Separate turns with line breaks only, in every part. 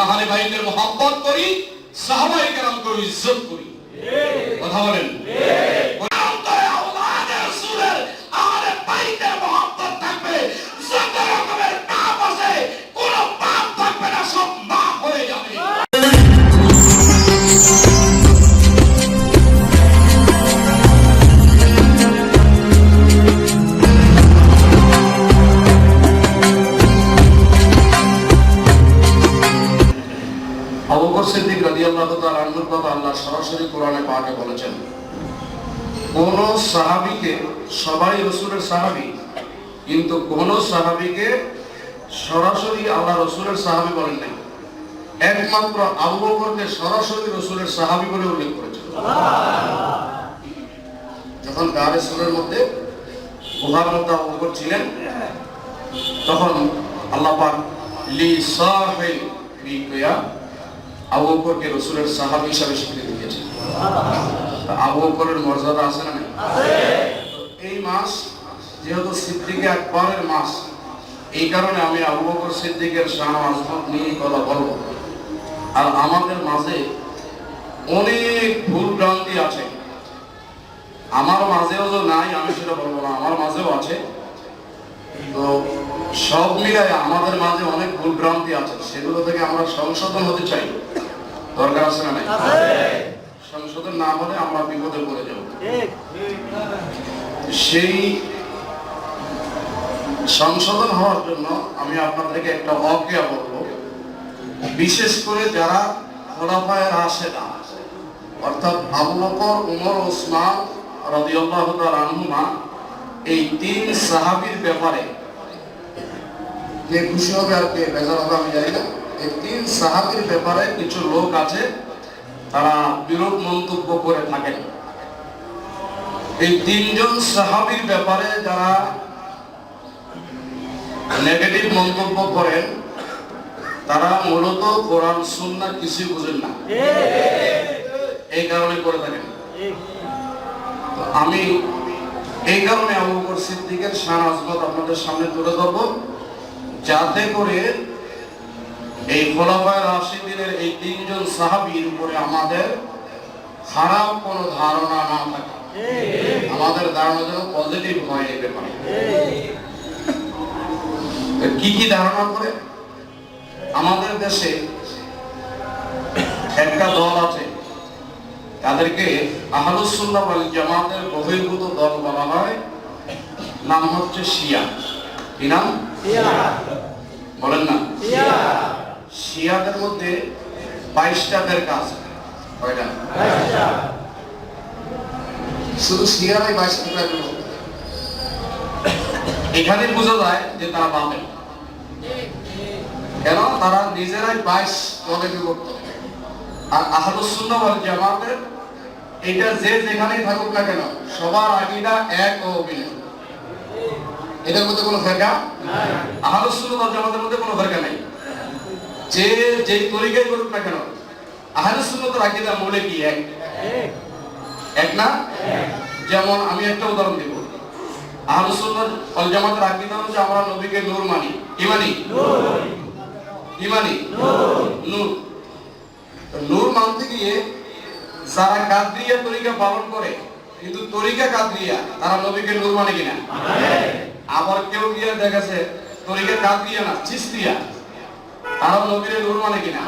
আমরা আহলে বাইতের মুহাব্বত করি, সাহাবায়ে কেরামকে ইজ্জত করি। কথা বলেন অন্তরে আওলাদে রাসূলের আহলে বাইতের মুহাব্বত থাকবে, যত রকমের পাপ আছে কোনো পাপ থাকবে না, সব মাফ হয়ে যাবে। আবু বকর সিদ্দিক রাদিয়াল্লাহু তাআলা আনহুর কথা আল্লাহ সরাসরি কোরআনে পাকে বলেছেন, কোন সাহাবীকে, সবাই রাসূলের সাহাবী, কিন্তু কোন সাহাবীকে সরাসরি আল্লাহ রাসূলের সাহাবী বলেন নাই। একমাত্র আবু বকরকে সরাসরি রাসূলের সাহাবী বলে উল্লেখ করেছেন। যখন গারে সুরের মধ্যে গুহার মধ্যে আবু বকর ছিলেন, তখন আল্লাহ পাক লি সাহিবি কিয়া আবু বকরকে রাসূলের সাহাবী হিসেবে স্বীকৃতি দিয়েছেন। আবু বকরের মর্যাদা আছে না? আছে। এই মাস যেহেতু সিদ্দিকে আকবরের মাস, এই কারণে আমি আবু বকর সিদ্দিকের শান ও আজমত নিয়ে কথা বলবো। আর আমাদের মাঝে অনেক ভুল ভ্রান্তি আছে, আমার মাঝেও যে নাই আমি সেটা বলবো না, আমার মাঝেও আছে। তো সব মিলায় আমাদের মাঝে অনেক ভুল ভ্রান্তি আছে, সেগুলো থেকে আমরা সংশোধন হতে চাই। দরকার আছে না? নাই। সংশোধন না হলে আমরা বিপদে পড়ে যাব। সেই সংশোধন হওয়ার জন্য আমি আপনাদেরকে একটা ওয়াকিয়া বলবো। বিশেষ করে যারা খোলাফায়ে রাশেদা অর্থাৎ আবু বকর, উমর, ওসমান রাদিয়াল্লাহু তাআলা আনহুমা, এই তিন সাহাবীর ব্যাপারে কে খুশি হবে আর কে বেজার হবে আমি জানি না। এই তিন সাহাবীর ব্যাপারে কিছু লোক আছে তারা বিরূপ মন্তব্য করে থাকেন। এই তিনজন সাহাবীর ব্যাপারে যারা নেগেটিভ মন্তব্য করেন, তারা মূলত কোরআন সুন্নাহ কিছুই বুঝেন না, এই কারণে করে থাকেন। আমি এই কারণে আবু বকর সিদ্দিকের শান আজমত আপনাদের সামনে তুলে ধরবো, যাতে করে এই খোলাফায়ে রাশিদিনের এই তিনজন সাহাবীর উপরে আমাদের খারাপ কোনো ধারণা না থাকে, আমাদের ধারণা যেন পজিটিভ হয়। এই ব্যাপারে কি কি ধারণা করে? আমাদের দেশে একটা দল আছে, তাদেরকে আহলুস সুন্নাহ ওয়াল জামাতের বহির্ভূত দল বলা হয়, নাম হচ্ছে শিয়া। কি নাম? শিয়া। বলেন না? শিয়া। শিয়াদের মধ্যে 22টা ফেরকা আছে। কয়টা? 22টা। শুধু শিয়ারাই 22টা ফেরকা। এখানে বোঝা যায় যে তারা বাতিল। কেন? তারা নিজেরাই 22 দলে বিভক্ত। আর আহলুস সুন্নাহ ওয়াল জামাতের এটা যে যেখানেই থাকুক না কেন, সবার আকীদা এক ও অভিন্ন। এটার মধ্যে কোনো ফেরকা নাই। আহলুস সুন্নাহ ওয়াল জামাতের মধ্যে কোনো ফেরকা নাই। যে যেই তরিকায় করুক না কেন, আহলুস সুন্নাতের আকীদা মূলে কি এক? এক না? যেমন আমি একটা উদাহরণ দেব। আহলুস সুন্নাহ ওয়াল জামাতের আকীদা হচ্ছে আমরা নবীকে নূর মানি। কি মানি? নূর। কি মানি? নূর। নূর। নূর মানতে গিয়ে যারা কাদরিয়া তরিকা পালন করে, কিন্তু তরিকা কাদরিয়া, তারা নবীকে নূর মানে কিনা? আবার কেউ গিয়ে দেখেছে তরিকা কাদরিয়া না, চিশতিয়া, তারা নবীর নূর মানে কিনা?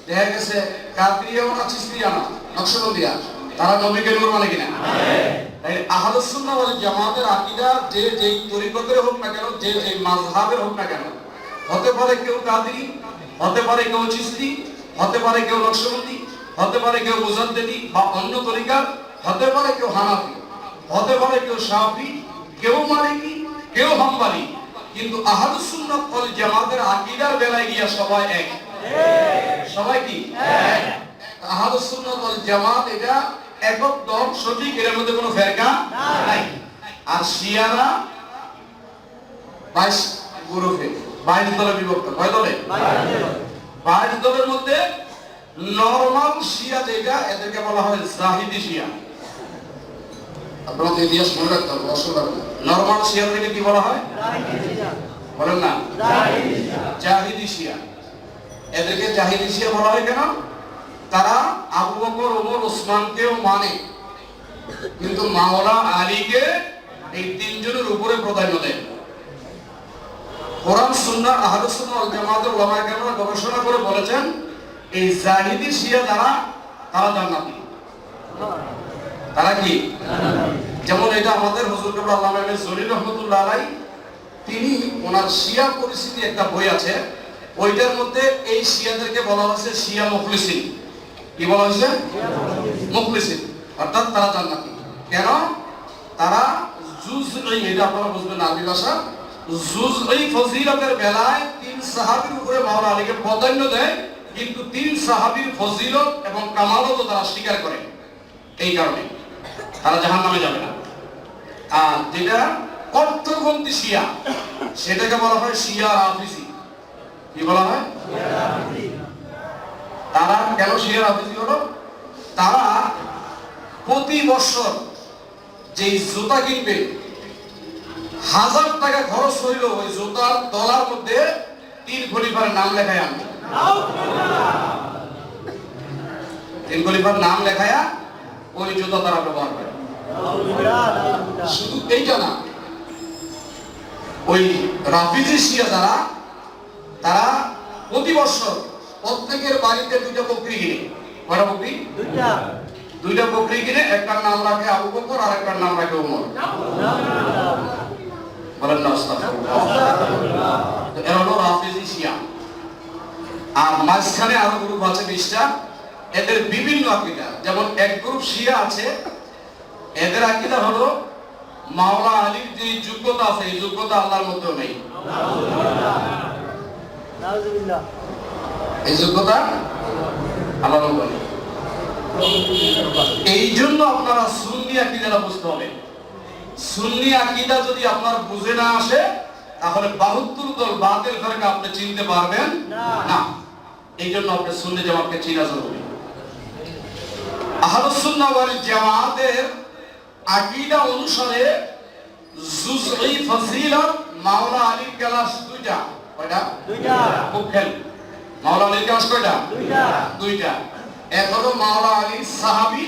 দেখা গেছে কাদরিয়াও না, চিশতিয়া না, নকশবন্দিয়া, তারা নবীকে নূর মানে কিনা? তাই আহলুস সুন্নাহ ওয়াল জামাতের আকীদা যে যেই তরিকতের হোক না কেন, যে এই মাযহাবের হোক না কেন, হতে পারে কেউ কাদরি, হতে পারে কেউ চিশতি, হতে পারে কেউ নকশবন্দি, হতে পারে কেউ মুজাদ্দিদি বা অন্য তরিকার, হতে পারে কেউ হানাফি, হতে পারে কেউ শাফি, কেউ মালিকি, কেউ হাম্বলি, কিন্তু আহলুস সুন্নাহ ওয়াল জামাতের আকীদার বেলায় গিয়া সবাই এক। সবাই কি এক? আহলুস সুন্নাহ ওয়াল জামাত এটা একক দল, সঠিক, এর মধ্যে কোনো ফেরকা নাই। আর শিয়ারা 22 গ্রুপে, 22 দলে বিভক্ত। কয় দলে? 22 দলের মধ্যে নরমাল শিয়া যেটা, এদেরকে বলা হয় জাহিদি শিয়া। আপনাদের ইতিহাস মনে রাখতে হবে, অসুবিধা নেই। নরমাল শিয়া থেকে কি বলা হয়? জাহিদি শিয়া। বলেন না? জাহিদি শিয়া। জাহিদি শিয়া। এদেরকে জাহিলি শিয়া বলা হয় কেন? তারা আবু বকর, ওমর, ওসমানকেও মানে, কিন্তু মাওলা আলীকে এই তিনজনের উপরে প্রাধান্য দেয়। কোরআন, সুন্নাহ, আহলুস সুন্নাহ ওয়াল জামাতের উলামায়ে কেরামরা গবেষণা করে বলেছেন এই জাহিদি শিয়া যারা, তারা জান্নাতি। তারা কি? যেমন এটা আমাদের হুজুর কেবলা আল্লামা ইবনে জলিল রাহমাতুল্লাহ আলাইহি, তিনি ওনার শিয়া পরিস্থিতি একটা বই আছে, ওইটার মধ্যে এই শিয়াদেরকে বলা হয়েছে শিয়া মুখলিসিন। কি বলা হয়েছে? মুখলিসিন, অর্থাৎ তারা জান্নাতি। কেন? তারা জুজঈ, এটা আপনারা বুঝবেন আরবি ভাষা, জুজঈ ফজিলতের বেলায় তিন সাহাবীর উপরে মাওলা আলীকে প্রাধান্য দেয়, কিন্তু তিন সাহাবীর ফজিলত এবং কামালত তারা স্বীকার করে। এই কারণে তারা জাহান্নামে যাবে না। আর যেটা কট্টরপন্থী শিয়া, সেটাকে বলা হয় শিয়া রাফিজি। কি বলা হয়? তারা কেন শিয়া রাফিজি হলো? তারা প্রতি বছর যে জুতা কিনবে, 1000 টাকা খরচ হইল ওই জুতার তলার মধ্যে 3 খলিফার নাম লেখায় আনবে। 3 খলিফার নাম লেখায়া ওই জুতা তারা ব্যবহার করে। শুধু এইটা না, ওই রাফিজি শিয়া যারা, তারা প্রতি বছর প্রত্যেকের বাড়িতে 2টা বকরি কিনে। কয়টা বকরি? 2টা বকরি কিনে, একটার নাম রাখে আবু বকর আর একটার নাম রাখে ওমর। বলেন না আস্তাগফিরুল্লাহ। এরা হলো রাফিজি শিয়া। আর মাঝখানে আরো গ্রুপ আছে 20টা, এদের বিভিন্ন আকীদা। যেমন এক গ্রুপ শিয়া আছে, এদের আকীদা হলো মাওলা আলীর যে যোগ্যতা আছে, এই যোগ্যতা আল্লাহর মধ্যেও নেই। এই যোগ্যতা আল্লাহর মধ্যে নেই। এই জন্য আপনারা সুন্নি আকীদাটা বুঝতে হবে। সুন্নি আকীদা যদি আপনার বুঝে না আসে, তাহলে 72 দল বাতিল ফেরকা আপনি চিনতে পারবেন না। এই জন্য আপনি সুন্নি জামাতকে চিনা জরুরি। আহলুস সুন্নাহ ওয়াল জামাতের আকীদা অনুসারে জুজঈ ফজিলত মাওলা আলীর ক্লাস 2টা। কয়টা? 2টা। খুব খেল। মাওলা আলীর ক্লাস কয়টা? 2টা। 2টা। এক হলো মাওলা আলী সাহাবী,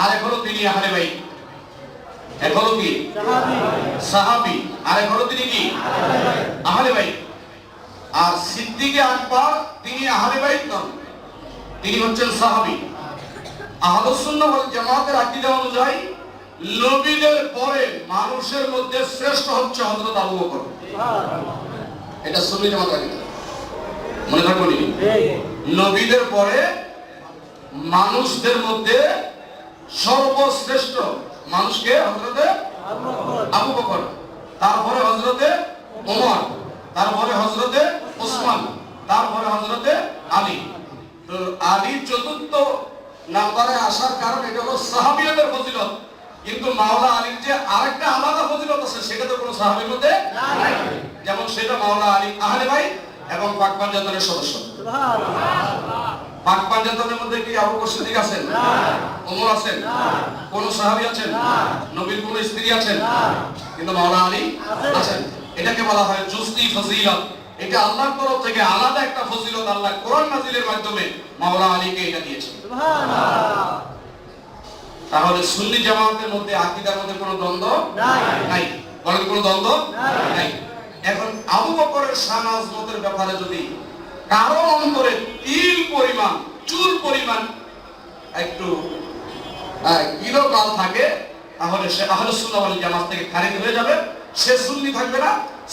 আর এক হলো তিনি আহলে বাইত। এক হলো কি? সাহাবী, আর এক হলো তিনি কি? আহলে বাইত। আর সিদ্দিকে আকবর তিনি আহলে বাইত নন, তিনি হচ্ছেন সাহাবী। আহলুস সুন্নাহ ওয়াল জামাতের আকীদা অনুযায়ী নবীদের পরে মানুষের মধ্যে শ্রেষ্ঠ হচ্ছে হযরত আবু বকর। এটা সুন্নি জামাত আকীদা, মনে রাখবেন। নবীদের পরে মানুষদের মধ্যে সর্বশ্রেষ্ঠ মানুষকে হযরতে আবু বকর, তারপরে হযরতে ওমর, তারপরে হযরতে ওসমান, তারপরে হযরতে আলী। তো আলী চতুর্থ নাম্বারে আসার কারণ এটা হলো সাহাবীদের ফজিলত। কিন্তু মাওলা আলীর যে আরেকটা আলাদা ফজিলত আছে, সেটা তো কোনো সাহাবীর মধ্যে নাই। যেমন সেটা মাওলা আলী আহলে বাইত এবং পাক পাঞ্জাতনের সদস্য। সুবহানাল্লাহ। পাক পাঞ্জাতনের মধ্যে কি আবু বকর সিদ্দিক আছেন? না। ওমর আছেন? না। কোন সাহাবী আছেন? না। নবীর কোন স্ত্রী আছেন? না। কিন্তু মাওলা আলী আছেন। এটাকে বলা হয় জুজঈ ফজিলত। এটা আল্লাহর তরফ থেকে আলাদা একটা ফজিলত, আল্লাহ কোরআন নাজিলের মাধ্যমে মাওলা আলীকে এটা দিয়েছেন। সুবহানাল্লাহ। তাহলে সুন্নি জামাতের মধ্যে আকীদার মধ্যে কোনো দ্বন্দ্ব নাই। বলেন কোনো দ্বন্দ্ব নাই। এখন আবু বকরের শান আজমতের ব্যাপারে যদি কারো অন্তরে তিল পরিমাণ, চুল পরিমাণ একটু কিলোকাল থাকে, তাহলে সে আহলুস সুন্নাহ ওয়াল জামাত থেকে খারিজ হয়ে যাবে। সে সুন্নি থাকবে না,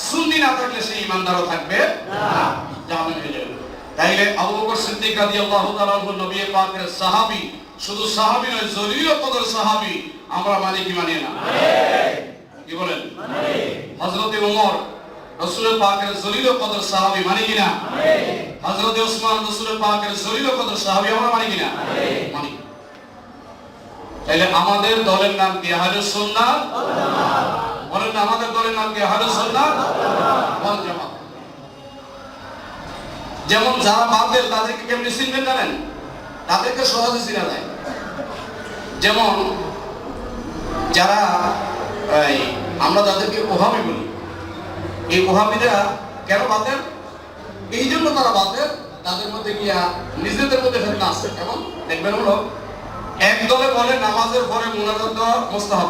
সুন্নি না থাকলে সে ঈমানদারও থাকবে না, জাহান্নামে হয়ে যাবে। তাইলে আবু বকর সিদ্দিক রাদিয়াল্লাহু তাআলা আনহু নবী পাকের সাহাবী, শুধু সাহাবী নয়, জলিল কদর সাহাবী। আমরা মানি কি মানি না? কি বলেন? হযরতে ওমর রাসূল পাকের জলিল কদর সাহাবী, মানি কি না? হযরতে ওসমান রাসূল পাকের জলিল কদর সাহাবী, আমরা মানি কি না? মানি। তাহলে আমাদের দলের নাম কি? আহলুস সুন্নাহ ওয়াল জামাত। বলেন না, আমাদের দলের নাম কি? আহলুস সুন্নাহ ওয়াল জামাত। যেমন যারা বাতিল, তাদেরকে কেমনে চিনবেন জানেন? তাদেরকে সহজে চিনা যায়। যেমন যারা আমরা যাদেরকে ওহাবি বলি, এই ওহাবিরা কেন বাতিল? এই জন্য তারা বাতিল, তাদের মধ্যে গিয়া নিজেদের মধ্যে ফেতনা আছে। এবং দেখবেন হলো এক দলে বলে নামাজের পরে মুনাজাত দেওয়া মুস্তাহাব,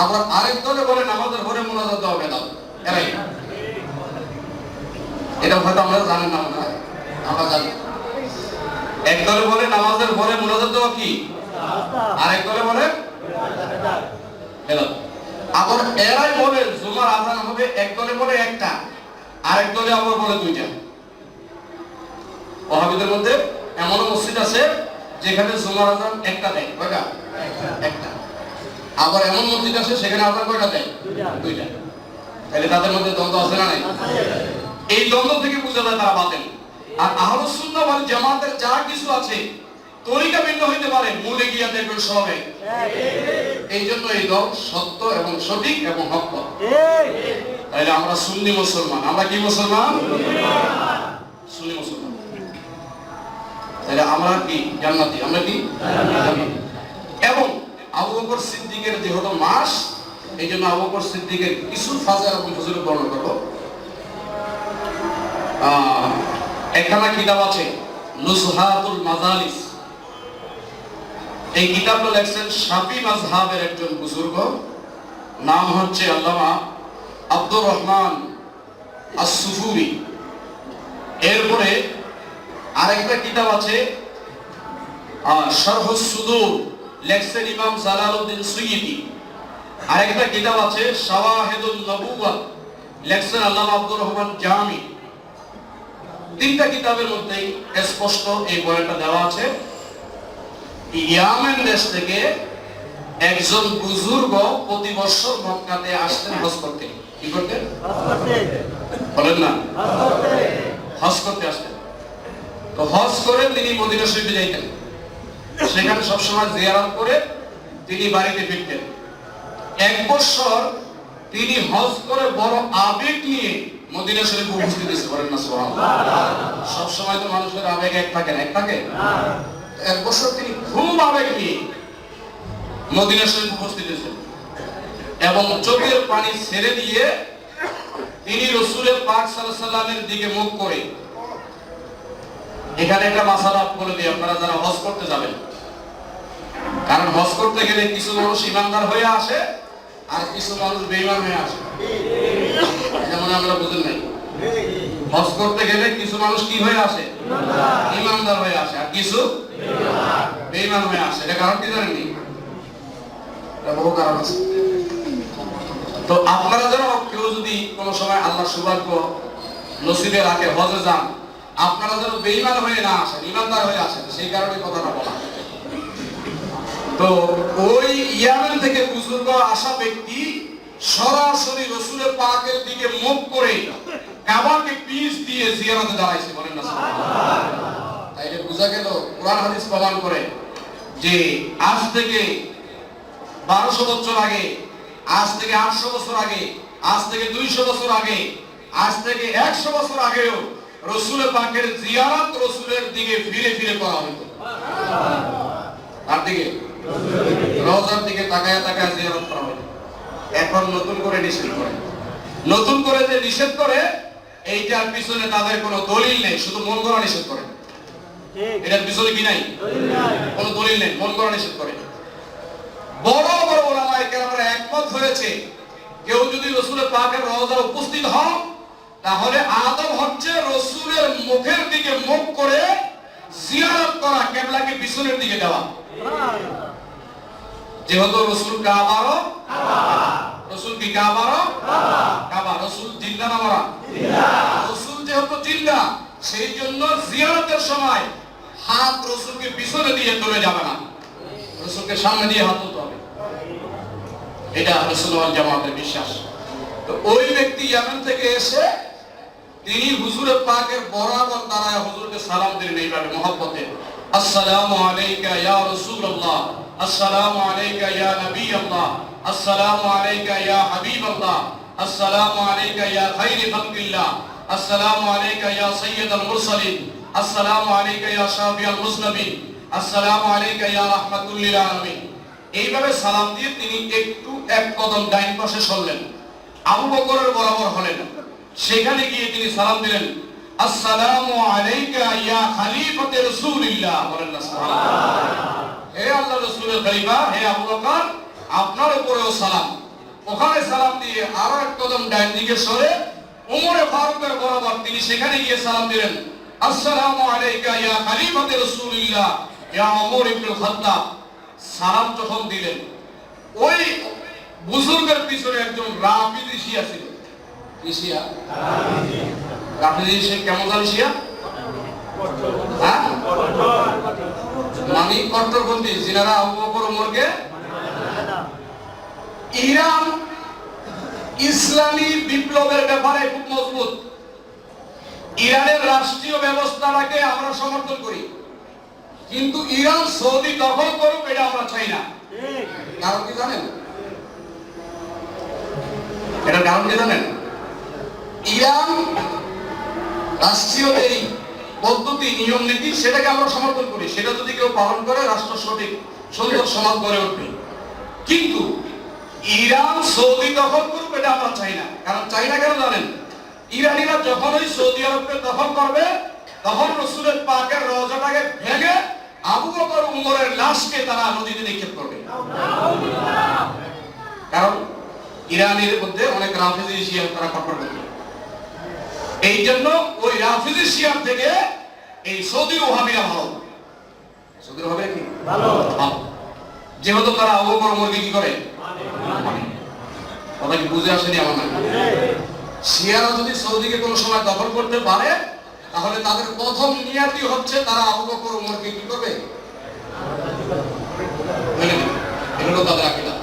আবার আরেক দলে বলে নামাজের পরে মুনাজাত দেওয়া বেদাত। এরাই এটা হয়তো আমরা জানেন না, আমরা জানি। এক দলে বলে নামাজের পরে মুনাজাত দেওয়া কি, আরেক দলে বলে বেদাত। আবার এরাই বলে জুমার আযান হবে, এক দলে বলে একটা, আরেক দলে আবার বলে দুইটা। ওয়াহাবিদের মধ্যে এমন মসজিদ আছে যেখানে জুমার আযান একটা দেয়, কয়টা? একটা। আবার এমন মসজিদ আছে সেখানে আযান কয়টা দেয়? দুইটা। তাহলে তাদের মধ্যে দ্বন্দ্ব আছে না নাই? এই দ্বন্দ্ব থেকে বোঝা যায় তারা বাতিল। আর আহলুস সুন্নাহ ওয়াল জামাতের যা কিছু আছে তরিকা ভিন্ন হইতে পারে, মূলে গিয়া দেখবেন সব এক। এই জন্য এই দল সত্য এবং সঠিক এবং হক। তাহলে আমরা সুন্নি মুসলমান। আমরা কি মুসলমান? সুন্নি মুসলমান। তাহলে আমরা কি জান্নাতি? আমরা কি জান্নাতি। এবং আবু বকর সিদ্দিকের যেহেতু মাস, এই জন্য আবু বকর সিদ্দিকের কিছু ফাজাইল আমি হুজুরে বর্ণনা করব। একখানা কিতাব আছে নুসহাতুল মাজালিস। এই কিতাবটা লেখছেন শাফি মাযহাবের একজন বুজুর্গ, নাম হচ্ছে আল্লামা আব্দুর রহমান আস-সুফুরি। এরপরে আরেকটা কিতাব আছে শারহুস সুদূর, লেখছেন ইমাম জালালউদ্দিন সুয়ুতি। আরেকটা কিতাব আছে শাওয়াহিদুন নবুওয়াত, লেখছেন আল্লামা আব্দুর রহমান জামি। তিনটা কিতাবের মধ্যেই স্পষ্ট এই বয়ানটা দেওয়া আছে। ইয়ামেন দেশ থেকে একজন বুজুর্গ প্রতি বছর মক্কাতে আসতেন হজ করতে। কি করতেন? বলেন না, হজ করতে আসতেন। তো হজ করে তিনি মদিনা শরীফে যাইতেন, সেখানে সবসময় জিয়ারত করে তিনি বাড়িতে ফিরতেন। এক বছর তিনি হজ করে বড় আবেগ নিয়ে মদিনা শরীফে উপস্থিত হয়েছে। বলেন না সুবহানাল্লাহ। সবসময় তো মানুষের আবেগ এক থাকে না, এক থাকে। এক বছর তিনি খুব আবেগ নিয়ে মদিনা শরীফে উপস্থিত হয়েছেন এবং চোখের পানি ছেড়ে দিয়ে তিনি রাসূলের পাক সাল্লাল্লাহু আলাইহি ওয়াসাল্লামের দিকে মুখ করে, এখানে একটা মাসালা বলে দিই আপনারা যারা হজ করতে যাবেন, কারণ হজ করতে গেলে কিছু মানুষ ইমানদার হয়ে আসে আর কিছু মানুষ বেঈমান হয়ে আসে। যেমন আমরা বুঝেন নাই, হজ করতে গেলে কিছু মানুষ কি হয়ে আসে? ইমানদার হয়ে আসে, আর কিছু বেঈমান হয়ে আসে। এটা কারণ কি জানেননি? এটা বহু কারণ আছে। তো আপনারা যেন কেউ যদি কোনো সময় আল্লাহর সৌভাগ্য নসিবে রাখে হজে যান, আপনারা যেন বেঈমান হয়ে না আসেন, ইমানদার হয়ে আসেন, সেই কারণে কথাটা বলা। তো ওই ইয়ামেন থেকে বুজুর্গ আসা ব্যক্তি সরাসরি রাসূলের পাকের দিকে মুখ করে কাবাকে পিছ দিয়ে জিয়ারতে দাঁড়াইছে। বলেন না সুবহানাল্লাহ। তাইলে বোঝা গেল কোরআন হাদিস প্রমাণ করে যে আজ থেকে 1200 বছর আগে, আজ থেকে 800 বছর আগে, আজ থেকে 200 বছর আগে, আজ থেকে 100 বছর আগেও রাসূলের পাকের জিয়ারত রাসূলের দিকে ফিরে ফিরে করা হতো। তার দিকে রওজার দিকে তাকায় তাকায় জিয়ারত করা হতো। এখন নতুন করে নিষেধ করে, নতুন করে যে নিষেধ করে এইটার পিছনে তাদের কোনো দলিল নেই, শুধু মন গড়া নিষেধ করে। এটার পিছনে কি নাই? কোনো দলিল নেই, মন গড়া নিষেধ করে। বড় বড় ওলামায়ে কেরামরা একমত হয়েছে, কেউ যদি রাসূলের পাকের রওজায় উপস্থিত হন তাহলে আদব হচ্ছে রাসূলের মুখের দিকে মুখ করে জিয়ারত করা, কিবলাকে পিছনের দিকে দেওয়া। যেহেতু রাসূল কাবারও রাসূল কি কাবারও কাবা, রাসূল জিন্দা না মরা? রাসূল যেহেতু জিন্দা, সেই জন্য জিয়ারতের সময় হাত রাসূলকে পিছনে দিয়ে চলে যাবে না, রাসূলকে সামনে দিয়ে হাত তুলতে হবে। এটা রাসূল ওয়াল জামাতের বিশ্বাস। তো ওই ব্যক্তি ইয়ামেন থেকে এসে তিনি হুজুরের পাকের বরাবর দাঁড়ায় হুজুরকে সালাম দিলেন এইভাবে মহব্বতে, আসসালামু আলাইকা ইয়া রাসূলুল্লাহ, আসসালামু আলাইকা ইয়া নবিয়াল্লাহ, আসসালামু আলাইকা ইয়া হাবিবাল্লাহ, আসসালামু আলাইকা ইয়া খায়রি খালকিল্লাহ, আসসালামু আলাইকা ইয়া সাইয়্যিদাল মুরসালিন, আসসালামু আলাইকা ইয়া শাফিয়াল মুজনাবিন, আসসালামু আলাইকা ইয়া রাহমাতুল লিল আলামিন। এইভাবে সালাম দিয়ে তিনি একটু এক কদম ডাইন পাশে সরলেন, আবু বকরের বরাবর হলেন। সেখানে গিয়ে তিনি সালাম দিলেন, আসসালামু আলাইকা ইয়া খলিফাতে রাসূলিল্লাহ, বলেন না সুবহানাল্লাহ। হে আল্লাহর রাসূলের খলিফা, হে আবু বকর, আপনার উপরেও সালাম। ওখানে সালাম দিয়ে আরো এক কদম ডান দিকে সরে ওমর ফারুকের বরাবর তিনি সেখানে গিয়ে সালাম দিলেন, আসসালামু আলাইকা ইয়া খলিফাতে রাসূলিল্লাহ ইয়া ওমর ইবনে খাত্তাব। সালাম যখন দিলেন, ওই বুজুর্গের পিছনে একজন রাফিজি শিয়া ছিল। কি শিয়া? রাফিজি। সে কেমন জানি শিয়া? হ্যাঁ, মানে কট্টরপন্থী, যিনারা আবু বকর ওমরকে ইরান ইসলামী বিপ্লবের ব্যাপারে খুব মজবুত। ইরানের রাষ্ট্রীয় ব্যবস্থাটাকে আমরা সমর্থন করি, কিন্তু ইরান সৌদি দখল করুক এটা আমরা চাই না। কারণ কি জানেন? এটার কারণ কি জানেন? ইরান রাষ্ট্রীয় এই পদ্ধতি, নিয়ম নীতি, সেটাকে আমরা সমর্থন করি। সেটা যদি কেউ পালন করে রাষ্ট্র সঠিক সুন্দর সমাজ গড়ে উঠবে। কিন্তু ইরান সৌদি দখল করবে এটা আমরা চাই না। কারণ চাই না কেন জানেন? ইরানিরা যখন ওই সৌদি আরবকে দখল করবে, তখন রাসূলের পাকের রওজাটাকে ভেঙে আবু বকর উমরের লাশকে তারা নদীতে নিক্ষেপ করবে। কারণ ইরানের মধ্যে অনেক রাফিজি শিয়া তারা কট্টরপন্থী। এই জন্য ওই রাফিজি শিয়া থেকে এই সৌদি ওহাবিরা ভালো। সৌদি ওহাবিরা কি ভালো? যেহেতু তারা আবু বকর উমরকে কি করে, কথা কি বুঝে আসেনি আমার? না, শিয়ারা যদি সৌদিকে কোনো সময় দখল করতে পারে, তাহলে তাদের প্রথম নিয়াতি হচ্ছে তারা আবু বকর উমরকে কি করবে, এগুলো তাদের আকীদা।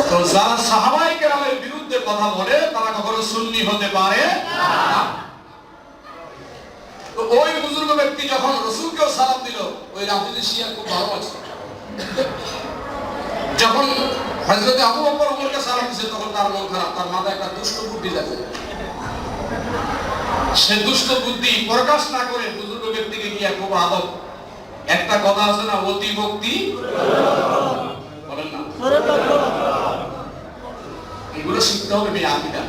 তো যারা সাহাবায়ে কেরামের বিরুদ্ধে কথা বলে তারা কখনো সুন্নি হতে পারে না। তো ওই বুজুর্গ ব্যক্তি যখন রাসূলকেও সালাম দিল, ওই রাফিজি শিয়া খুব ভালো আছে। যখন হযরত আবু বকর ওমরকে সালাম দিয়েছে, তখন তার মন খারাপ, তার মাথায় একটা দুষ্ট বুদ্ধি যাচ্ছে। সে দুষ্ট বুদ্ধি প্রকাশ না করে বুজুর্গ ব্যক্তিকে গিয়ে খুব আদব, একটা কথা আছে না, অতি ভক্তি, বলেন না, এগুলো শিখতে হবে। আকীদা,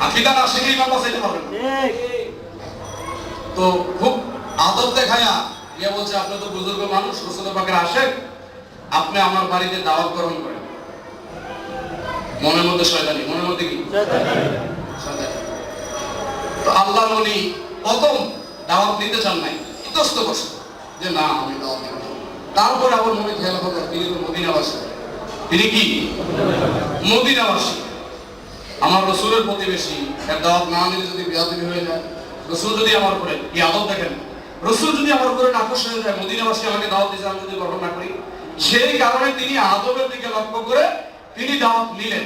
আকীদা না শিখে ইমাম বাঁচাইতে পারবেন না। তো খুব আদব দেখায়া গিয়ে বলছে, আপনি তো বুজুর্গ মানুষ, রাসূলের পাকের আশিক, আপনি আমার বাড়িতে দাওয়াত গ্রহণ করেন। মনের মধ্যে শয়তানি, মনের মধ্যে কি শয়তানি। তো আল্লাহর ওলি প্রথম দাওয়াত নিতে চান নাই, ইতস্ত করছে যে না আমি দাওয়াত দেব। তারপরে আবার মনে খেয়াল হলো তিনি তো মদিনাবাসী। তিনি কি মদিনাবাসী, আমার রাসূলের প্রতিবেশী, এর দাওয়াত না নিলে যদি বেয়াদবি হয়ে যায়, রাসূল যদি আমার উপরে কি আদব দেখেন, রাসূল যদি আমার উপরে নাখোশ হয়ে যায়, মদিনাবাসী আমাকে দাওয়াত দিয়েছে, আমি যদি গ্রহণ না করি, সেই কারণে তিনি আদবের দিকে লক্ষ্য করে তিনি দাওয়াত নিলেন।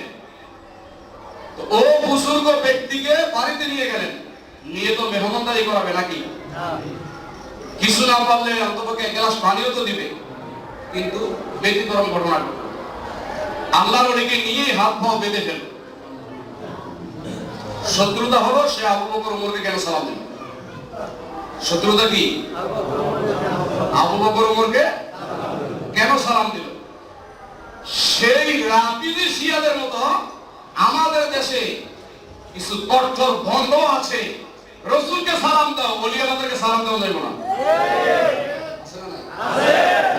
তো ও বুজুর্গ ব্যক্তিকে বাড়িতে নিয়ে গেলেন, নিয়ে তো মেহমানদারি করাবে নাকি? কিছু না পারলে অন্তপক্ষে এক গ্লাস পানিও তো দিবে। কিন্তু ব্যতিক্রম ঘটনা ঘটল, আল্লাহর ওলিকে নিয়ে হাত পা বেঁধে ফেল। শত্রুতা হলো, সে আবু বকর ওমরকে কেন সালাম দিল? শত্রুতা কি? আবু বকর ওমরকে কেন সালাম দিল? সেই রাফিজি শিয়াদের মতো আমাদের দেশে কিছু কঠোর ভণ্ড আছে, রাসূলকে সালাম দাও, ওলি আমাদেরকে সালাম দাও যাইব না। আছে না? আছে।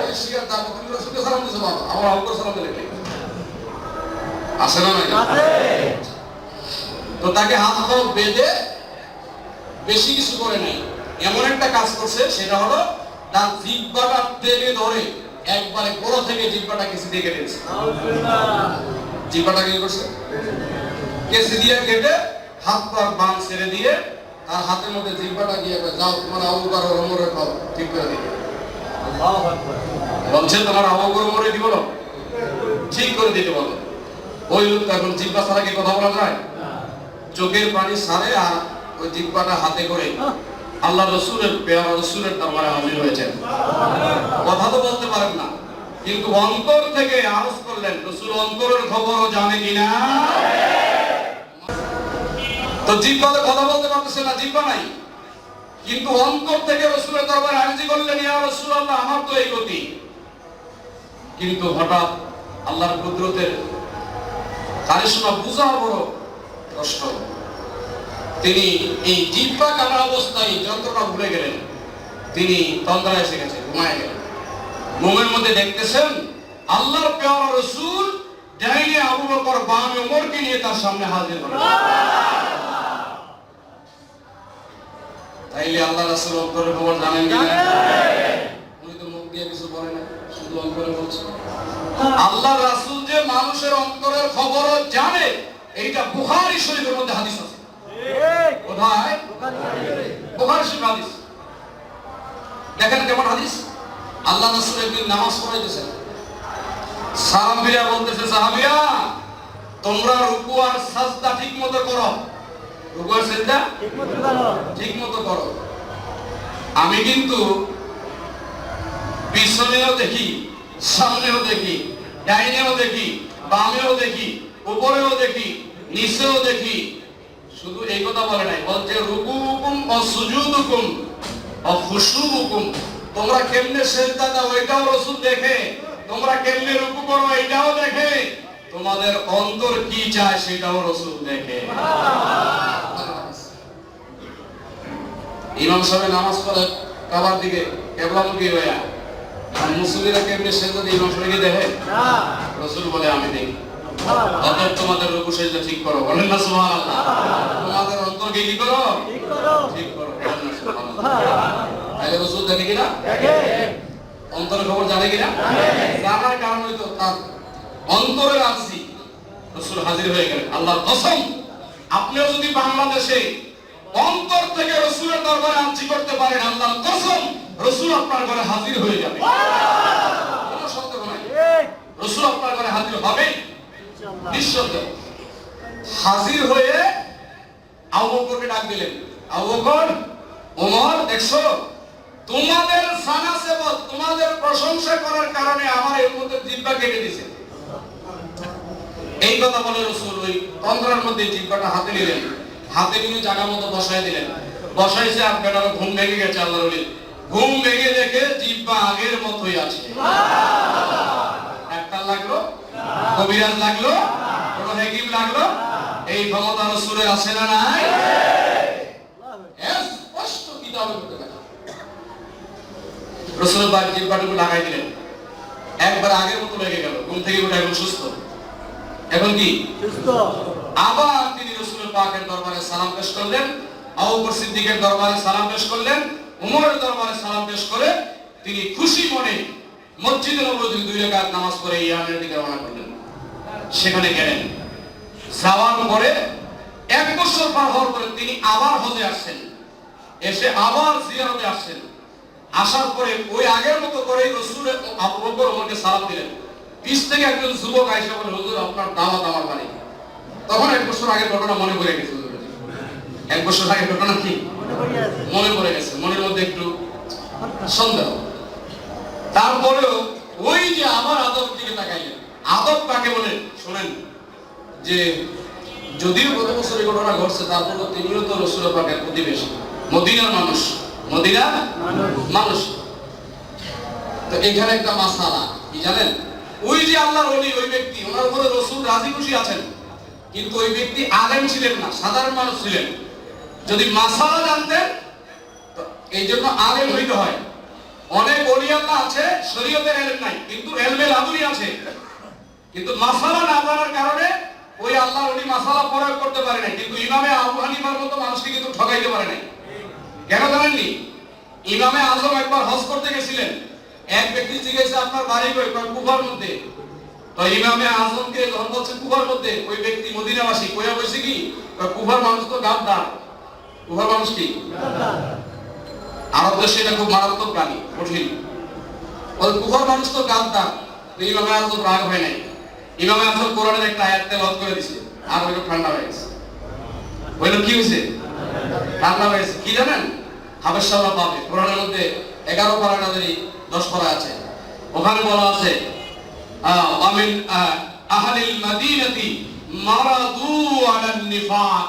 ওই শিয়ার দাবি তুমি রাসূলকে সালাম দিছো, বাবা আমার আবুকে সালাম দিলে কি? আছে না? আছে। তো তাকে হাত পা বেঁধে বেশি কিছু করে নাই, এমন একটা কাজ করছে, সেটা হলো তার জিহ্বাটা টেনে ধরে একবারে গোড়া থেকে জিহ্বাটা কেসি দিয়ে কেটে দিয়েছে। জিহ্বাটা কি করছে? কেসি দিয়ে কেটে হাত পা বাঁধ ছেড়ে দিয়ে তার হাতের মধ্যে জিহ্বাটা দিয়ে যাও তোমার আবু বকর ওমরের খাও ঠিক করে দিবে। আল্লাহু আকবার। বলছেন তোমার আবু বকর ওমরের কি বলো ঠিক করে দিতে বলো। ওই লোক এখন জিহ্বা ছাড়া কি কথা বলা যায়? চোখের পানি সারে আর ওই জিহ্বাটা হাতে করে আল্লাহ রাসূলের পেয়ারা রাসূলের দরবারে হাজির হয়েছেন। কথা তো বলতে পারেন না, কিন্তু অন্তর থেকে আরজ করলেন, রাসূল অন্তরের খবরও জানে কিনা। তো জিহ্বাতে কথা বলতে পারতেছে না, জিহ্বা নাই, কিন্তু অন্তর থেকে রাসূলের দরবারে আরজি করলেন, ইয়া রাসূলুল্লাহ আমার তো এই গতি। কিন্তু হঠাৎ আল্লাহর কুদরতের কারিশমা বুঝা বড় কষ্ট। তিনি এই জিহ্বা কাটা অবস্থায় যন্ত্রণা ভুলে গেলেন, তিনি তন্দ্রায় এসে গেছে, ঘুমায় গেলেন। ঘুমের মধ্যে দেখতেছেন আল্লাহর প্রিয় রাসূল ডাইনে আবু বকর বামে ওমরকে নিয়ে তার সামনে হাজির হলেন। তাইলে আল্লাহ রাসূল অন্তরের খবর জানেন কি না? উনি তো মুখ দিয়ে কিছু বলে না, শুধু অন্তরে বলছে। আল্লাহ রাসূল যে মানুষের অন্তরের খবরও জানে, এইটা বুখারী শরীফের মধ্যে হাদিস আছে। কোথায়? বুখারী শরীফ হাদিস। দেখেন কেমন হাদিস। আল্লাহ রাসূল একদিন নামাজ পড়াইতেছেন, সালাম ফিরে বলতেছে, সাহাবীরা তোমরা রুকু আর সাজদা ঠিকমতো করো, রুকু আর সিজদা ঠিকমতো করো। আমি কিন্তু পিছনেও দেখি, সামনেও দেখি, ডাইনেও দেখি, বামেও দেখি, উপরেও দেখি, নিচেও দেখি। শুধু এই কথা বলে নাই, বলছে রুকুকুম ও সুজুদুকুম ও খুশুউকুম, তোমরা কেমনে সিজদা দাও এটাও রাসূল দেখে, তোমরা কেমনে রুকু করো এটাও দেখে, তোমাদের অন্তর কি চায় সেটাও রাসূল দেখে। ইমাম সাহেব নামাজ পড়ে কাবার দিকে কিবলামুখী হয়ে, আর মুসল্লিরা কেমনে সিজদা দিয়ে ইমাম সাহেবকে দেখে না, রাসূল বলে আমি দেখি। অতএব তোমাদের রুকু সিজদা ঠিক করো, বলেন না সুবহানাল্লাহ। তোমাদের অন্তরকে কি করো? ঠিক করো, বলেন না সুবহানাল্লাহ। তাহলে রাসূল দেখে কিনা? দেখে। অন্তরের খবর জানে কিনা? জানার কারণ হইতো তার অন্তরের আরজি রাসূল হাজির হয়ে গেলেন। আল্লাহর কসম, আপনিও যদি বাংলাদেশে অন্তর থেকে রাসূলের দরবারে আরজি করতে পারেন, আল্লাহর কসম রাসূল আপনার ঘরে হাজির হয়ে যাবে, কোনো সন্দেহ নাই। রাসূল আপনার ঘরে হাজির হবে ইনশাআল্লাহ, নিঃসন্দেহ। হাজির হয়ে আবু বকরকে ডাক দিলেন, আবু বকর, ওমর, দেখছো তোমাদের সানা সেবত, তোমাদের প্রশংসা করার কারণে আমার এর মধ্যে জিহ্বা কেটে দিয়েছে। এই কথা বলে রাসূল ওই তন্দ্রার মধ্যে জিহ্বাটা হাতে নিলেন, হাতে নিয়ে জায়গা মতো বসায় দিলেন। বসাইছে আর বেটার ঘুম ভেঙে গেছে। আল্লাহর ওলি ঘুম ভেঙে দেখে জিহ্বা আগের মতোই আছে। ডাক্তার লাগলো, কবিরাজ লাগলো, কোন হাকিম লাগলো? এই ক্ষমতা রাসূলের আছে না নাই? স্পষ্ট কিতাবের মধ্যে লেখা। রাসূল পাক জিহ্বাটুকু লাগাই দিলেন, একবার আগের মতো লেগে গেল। ঘুম থেকে উঠে এখন সুস্থ। এখন কি সুস্থ? আবার তিনি রাসূল পাকের দরবারে সালাম পেশ করলেন, আবু বকর সিদ্দিকের দরবারে সালাম পেশ করলেন, উমরের দরবারে সালাম পেশ করে তিনি খুশি মনে মসজিদে নববীতে 2 রাকাত নামাজ পড়ে ইয়ামের দিকে রওনা করলেন। সেখানে গেলেন, যাওয়ার পরে 1 বছর পার হওয়ার পরে তিনি আবার হজে আসছেন, এসে আবার জিয়ারতে আসছেন। আসার পরে ওই আগের মতো করেই রাসূল আবু বকর ওমরকে সালাম দিলেন। পিছ থেকে একজন যুবক আয়েশা বলে, হুজুর আপনার দাওয়াত আমার বাড়ি। তখন 1 বছর আগের ঘটনা মনে পড়ে গেছে। 1 বছর আগের ঘটনা কি মনে পড়ে গেছে, মনের মধ্যে একটু সন্দেহ। তারপরেও ওই যে আবার আদব দিকে তাকাইলেন। আদব কাকে বলে শুনেন, যে যদিও গত বছর এই ঘটনা ঘটছে, তারপরেও তিনিও তো রাসূল পাকের প্রতিবেশী, মদিনার মানুষ, মদিনার মানুষ। তো এখানে একটা মাসালা কি জানেন, ওই যে আল্লাহর ওলি, ওই ব্যক্তি, ওনার উপরে রাসূল রাজি খুশি আছেন, কিন্তু ওই ব্যক্তি আলেম ছিলেন না, সাধারণ মানুষ ছিলেন। যদি মাসালা জানতেন, তো এই জন্য আলেম হইতে হয়। অনেক ওলি আল্লাহ আছে শরীয়তের ইলম নাই, কিন্তু ইলমে লাদুনি আছে, কিন্তু মাসালা না জানার কারণে ওই আল্লাহর ওলি মাসালা প্রয়োগ করতে পারে না। কিন্তু ইমামে আবু হানিফার মতো মানুষকে কিন্তু ঠকাইতে পারে নাই। কেন জানেননি? ইমামে আজম একবার হজ করতে গেছিলেন, এক ব্যক্তি জিজ্ঞাসা আপনার বাড়ি কই? কুফার মধ্যে। তো ইমামে আজমকে যখন বলছে কুফার মধ্যে, ওই ব্যক্তি মদিনাবাসী, কইয়া বলছে কি কুফার মানুষ তো গাদ্দার। কুফার মানুষ কি গাদ্দার? আরব দেশে এটা খুব মারাত্মক প্রাণী, কঠিন। ওই কুফার মানুষ তো গাদ্দার। ইমামে আজম রাগ হয় নাই। ইমামে আজম কোরআনের একটা আয়াত তেলাওয়াত করে দিয়েছে, আর ওইটা ঠান্ডা হয়ে গেছে। ওইটা কি হয়েছে? ঠান্ডা হয়ে গেছে। কি জানেন? হাবেশাল্লাহ পাবে কোরআনের মধ্যে 11 পারা নাজরি 10 পারা আছে। ওখানে বলা আছে আমিন আহলিল মাদিনাতি মারাদু আলান নিফাক।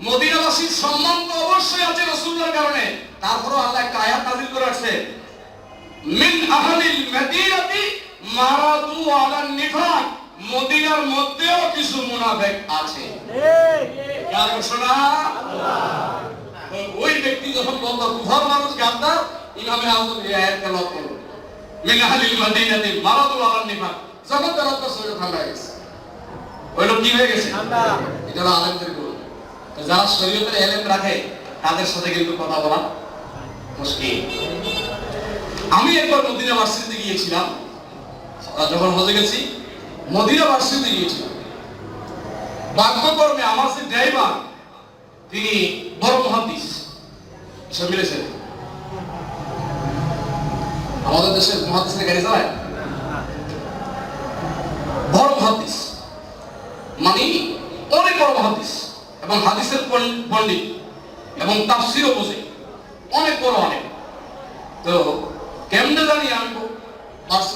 মদিনাবাসীর সম্মান তো অবশ্যই আছে রাসূলের কারণে, তারপরও আল্লাহ একটা আয়াত নাযিল করে রাখছে, মিন আহলিল মাদিনাতি মারাদু আলান নিফাক। মদিনার মধ্যেও কিছু মুনাফিক আছে। কার ঘোষণা? ওই ব্যক্তি যখন বলল কুফার মানুষ গাদ্দার, ইমামে আজম এই আয়াত তেলাওয়াত করল, মিন আহলিল মাদিনাতি মারাদু আলান নিফাক। যখন তেলাওয়াত করছে ওই ঠান্ডা হয়ে গেছে, ওই লোক কি হয়ে গেছে? ঠান্ডা। এটা হলো আলেমদের গুণ। যারা শরীয়তের এলেম রাখে তাদের সাথে কিন্তু কথা বলা মুশকিল। আমি একবার মদিনা ভার্সিটিতে গিয়েছিলাম, যখন হজে গেছি মদিনা ভার্সিটিতে গিয়েছিলাম। ভাগ্যক্রমে আমার যে ড্রাইভার তিনি বড় মুহাদ্দিস। সব মিলেছে? আমাদের দেশের মুহাদ্দিসের গাড়ি চালায় বড় মুহাদ্দিস, মানে অনেক বড় মুহাদ্দিস এবং হাদিসের পণ্ডিত এবং তাফসীরও বোঝে, অনেক বড় অনেক। তো কেমনে জানি আমি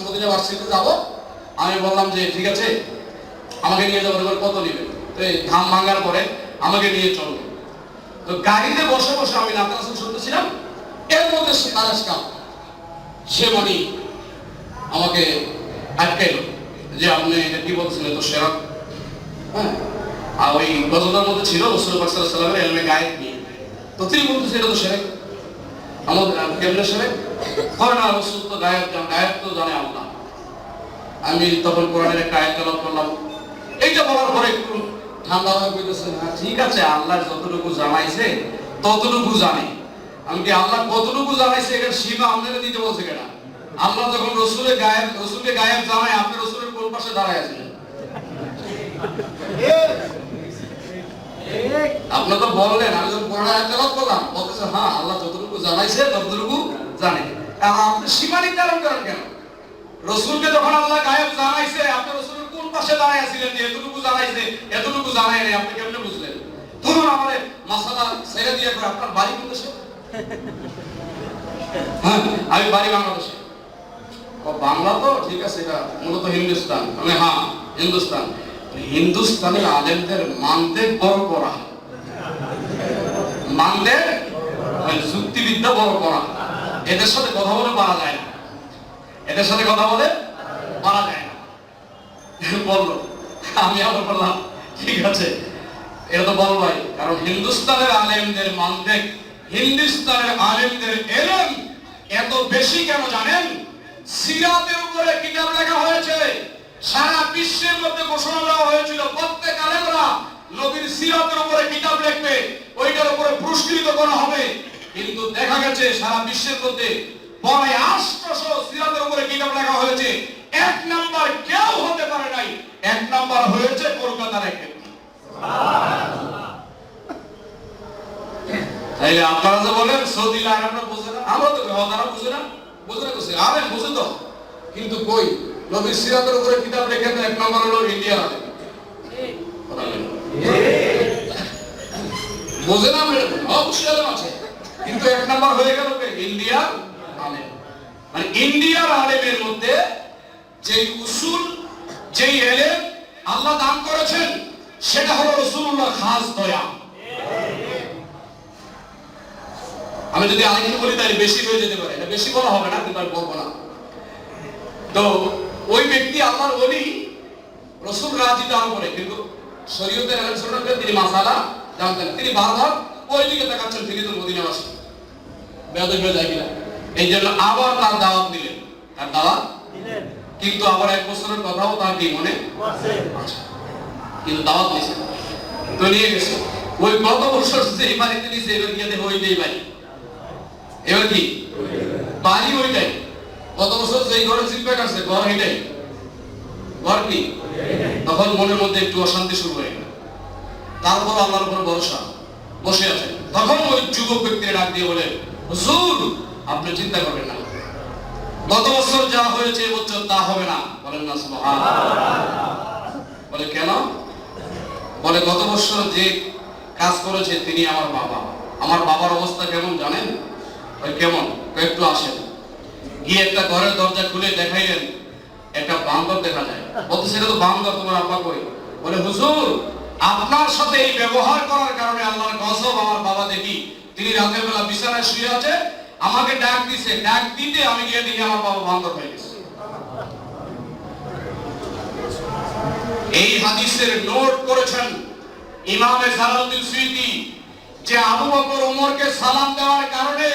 মদিনা ভার্সিটিতে যাব, আমি বললাম যে ঠিক আছে আমাকে নিয়ে যাবো, কত নেবে? তো এই ধাম ভাঙার পরে আমাকে নিয়ে চলবে। তো গাড়িতে বসে বসে আমি নাতে রাসূল শুনতেছিলাম, এর মধ্যে সে কারাসকাল সে মানে আমাকে আটকাইল যে আপনি এটা কি বলছেন, তো সেরা। হ্যাঁ, আর ওই গজলের মধ্যে ছিল রাসূল পাক সাল্লাল্লাহু আলাইহি ওয়াসাল্লামের ইলমে গায়েব নিয়ে। তো তিনি বলতেছে এটা তো সেরা, আমাদের কেমনে সেরা? হয় না, রাসূল তো গায়েব তো জানে আল্লাহ। আমি তখন কোরআনের একটা আয়াত তেলাওয়াত করলাম, এইটা বলার পরে একটু ঠান্ডা হয়ে বলতেছে, হ্যাঁ ঠিক আছে, আল্লাহ যতটুকু জানাইছে ততটুকু জানে। আমি কি আল্লাহ কতটুকু জানাইছে এর সীমা আপনারা দিতে বলছে কেন? আল্লাহ যখন রসুলকে গায়েব জানায়, আপনি রসুলের কোন পাশে দাঁড়ায় আছেন? আপনি তো বললেন, আমি যখন কোরআন আয়াত তেলাওয়াত করলাম বলতেছে হ্যাঁ আল্লাহ যতটুকু জানাইছে ততটুকু জানে। আপনি সীমা নির্ধারণ করেন কেন? রসুলকে যখন আল্লাহ গায়েব জানাইছে, আপনি রসুলের কোন পাশে দাঁড়ায় আছিলেন যে এতটুকু জানাইছে এতটুকু জানায় নাই? আপনি কেমনে বুঝলেন? ধরুন আমারে মাসালা ছেড়ে দিয়ে করে আপনার বাড়ি কোন দেশে? হ্যাঁ, আমি বাড়ি বাংলাদেশে। বাংলা তো ঠিক আছে, এটা মূলত হিন্দুস্তান। আমি হ্যাঁ হিন্দুস্তান। হিন্দুস্তানের আলেমদের মানতে বড় করা, মানতে যুক্তিবিদ্যা বড় করা, এদের সাথে কথা বলে পারা যায় না, এদের সাথে কথা বলে পারা যায় না। বললো, আমি আবার বললাম ঠিক আছে, এটা তো বল ভাই, কারণ হিন্দুস্তানের আলেমদের মানতে, হিন্দুস্তানের আলেমদের এলেম এত বেশি কেন জানেন? সিরাতের উপরে কিতাব লেখা হয়েছে, সারা বিশ্বের মধ্যে ঘোষণা দেওয়া হয়েছিল প্রত্যেক আলেমরা নবীর সিরাতের উপরে কিতাব লিখবে, ওইটার উপরে পুরস্কৃত করা হবে। কিন্তু দেখা গেছে সারা বিশ্বের মধ্যে প্রায় 800 সিরাতের উপরে কিতাব লেখা হয়েছে, এক নাম্বার কেউ হতে পারে নাই, এক নাম্বার হয়েছে কলকাতার এক ব্যক্তি। তাইলে আপনারা যে বলেন সৌদি আরবরা বুঝে না, আমরা তো তারা বুঝে না, বুঝে না বুঝে আরে বুঝে তো, কিন্তু কই নবীর সিরাতের উপরে কিতাব লিখে তো এক নাম্বার হলো ইন্ডিয়া আলেম। বুঝে না অবশ্যই আলেম আছে, কিন্তু এক নাম্বার হয়ে গেল ইন্ডিয়া আলেম। মানে ইন্ডিয়ার আলেমের মধ্যে যেই উসুল, যেই এলেম আল্লাহ দান করেছেন সেটা হলো রাসূলুল্লাহ খাস দয়া। আমি যদি আরেকটু বলি তাহলে বেশি হয়ে যেতে পারে, এটা বেশি বলা হবে না, কিন্তু আমি বলবো না। তো ওই ব্যক্তি আল্লাহর ওলি, রাসূল রাজি তার উপরে, কিন্তু শরীয়তের এলেম শোনার তিনি মাসালা জানতেন, তিনি বারবার ওই দিকে তাকাচ্ছেন, তিনি তো মদিনাবাসী, বেয়াদবি হয়ে যায় কিনা, এই জন্য আবার তার দাওয়াত দিলেন, তার দাওয়াত দিলেন, কিন্তু আবার এক বছরের কথাও তার কি মনে আছে, কিন্তু দাওয়াত দিয়েছে, তো নিয়ে গেছে। ওই গত বছর যেই বাড়িতে নিয়েছে এবার গিয়ে দেখো ওইটাই বাড়ি, এবার কি বাড়ি ওইটাই, গত বছর যেই ঘরে জিম্পে কাটছে ঘর এটাই, ঘর কি, তখন মনের মধ্যে একটু অশান্তি শুরু হয়ে গেল। তারপর আল্লাহর উপর ভরসা, বসে আছে। তখন ওই যুবক ব্যক্তিকে ডাক দিয়ে বলে, হুজুর আপনি চিন্তা করবেন না, গত বছর যা হয়েছে এবছর তা হবে না। বলেন না সুবহানাল্লাহ। বলে কেন? বলে গত বছর যে কাজ করেছে তিনি আমার বাবা, আমার বাবার অবস্থা কেমন জানেন? ওই কেমন? একটু আসেন, গিয়ে একটা ঘরের দরজা খুলে দেখাইলেন, একটা বান্দর দেখা যায়। বলতে সেটা তো বান্দর, তোমার আব্বা কই? বলে হুজুর আপনার সাথে এই ব্যবহার করার কারণে আল্লাহর গজব আমার বাবা দেখি, তিনি রাতের বেলা বিছানায় শুয়ে আছে, আমাকে ডাক দিছে, ডাক দিতে আমি গিয়ে দেখি আমার বাবা বান্দর হয়ে গেছে। এই হাদিসের নোট করেছেন ইমামে জালালউদ্দিন সুয়ুতী যে আবু বকর ওমরকে সালাম দেওয়ার কারণে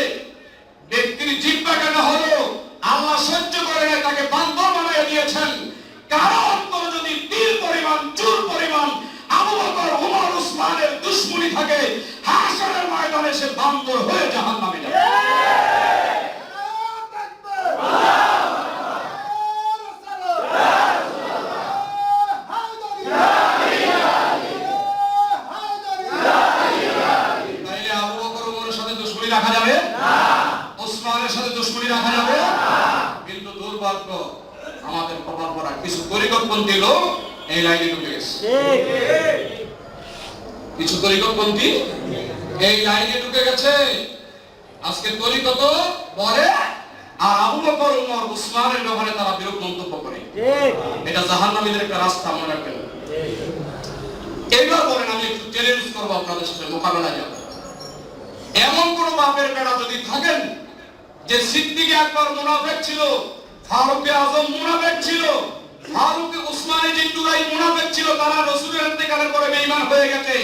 ব্যক্তির জিহ্বা কেন হলো, আল্লাহ সহ্য করে না, তাকে বান্দর বানিয়ে দিয়েছেন। কারো অন্তর যদি তিল পরিমাণ, চুল পরিমাণ আবু বকর ওমর উসমানের দুশমনি থাকে, হাশরের ময়দানে সে বান্দর হয়ে জাহান্নামে যাবে। তাইলে আবু বকর ওমরের সাথে দুশমনি রাখা যাবে না, উসমানের সাথে দুশমনি রাখা যাবে না। কিন্তু দুর্ভাগ্য, আমাদের কপাল পড়া কিছু তরিকতপন্থী লোক এই লাইনে ঢুকে গেছে। কিছু তরিকতপন্থী এই লাইনে ঢুকে গেছে। আজকে তরিকত বলে আর আবু বকর ওমর উসমানের ব্যাপারে তারা বিরূপ মন্তব্য করে। এটা জাহান্নামীদের একটা রাস্তা, মনে রাখবেন। এইবার বলেন, আমি একটু চ্যালেঞ্জ করবো আপনাদের সাথে, মোকাবেলা যাব। এমন কোন বাপের বেড়া যদি থাকেন যে সিদ্দিক আকবর মুনাফিক ছিল, ফারুক আজম মুনাফিক ছিল, ফারুক উসমানে জিন্দুরাই মুনাফিক ছিল, তারা রাসূলের ইন্তেকালের পরে বেঈমান হয়ে গেছে,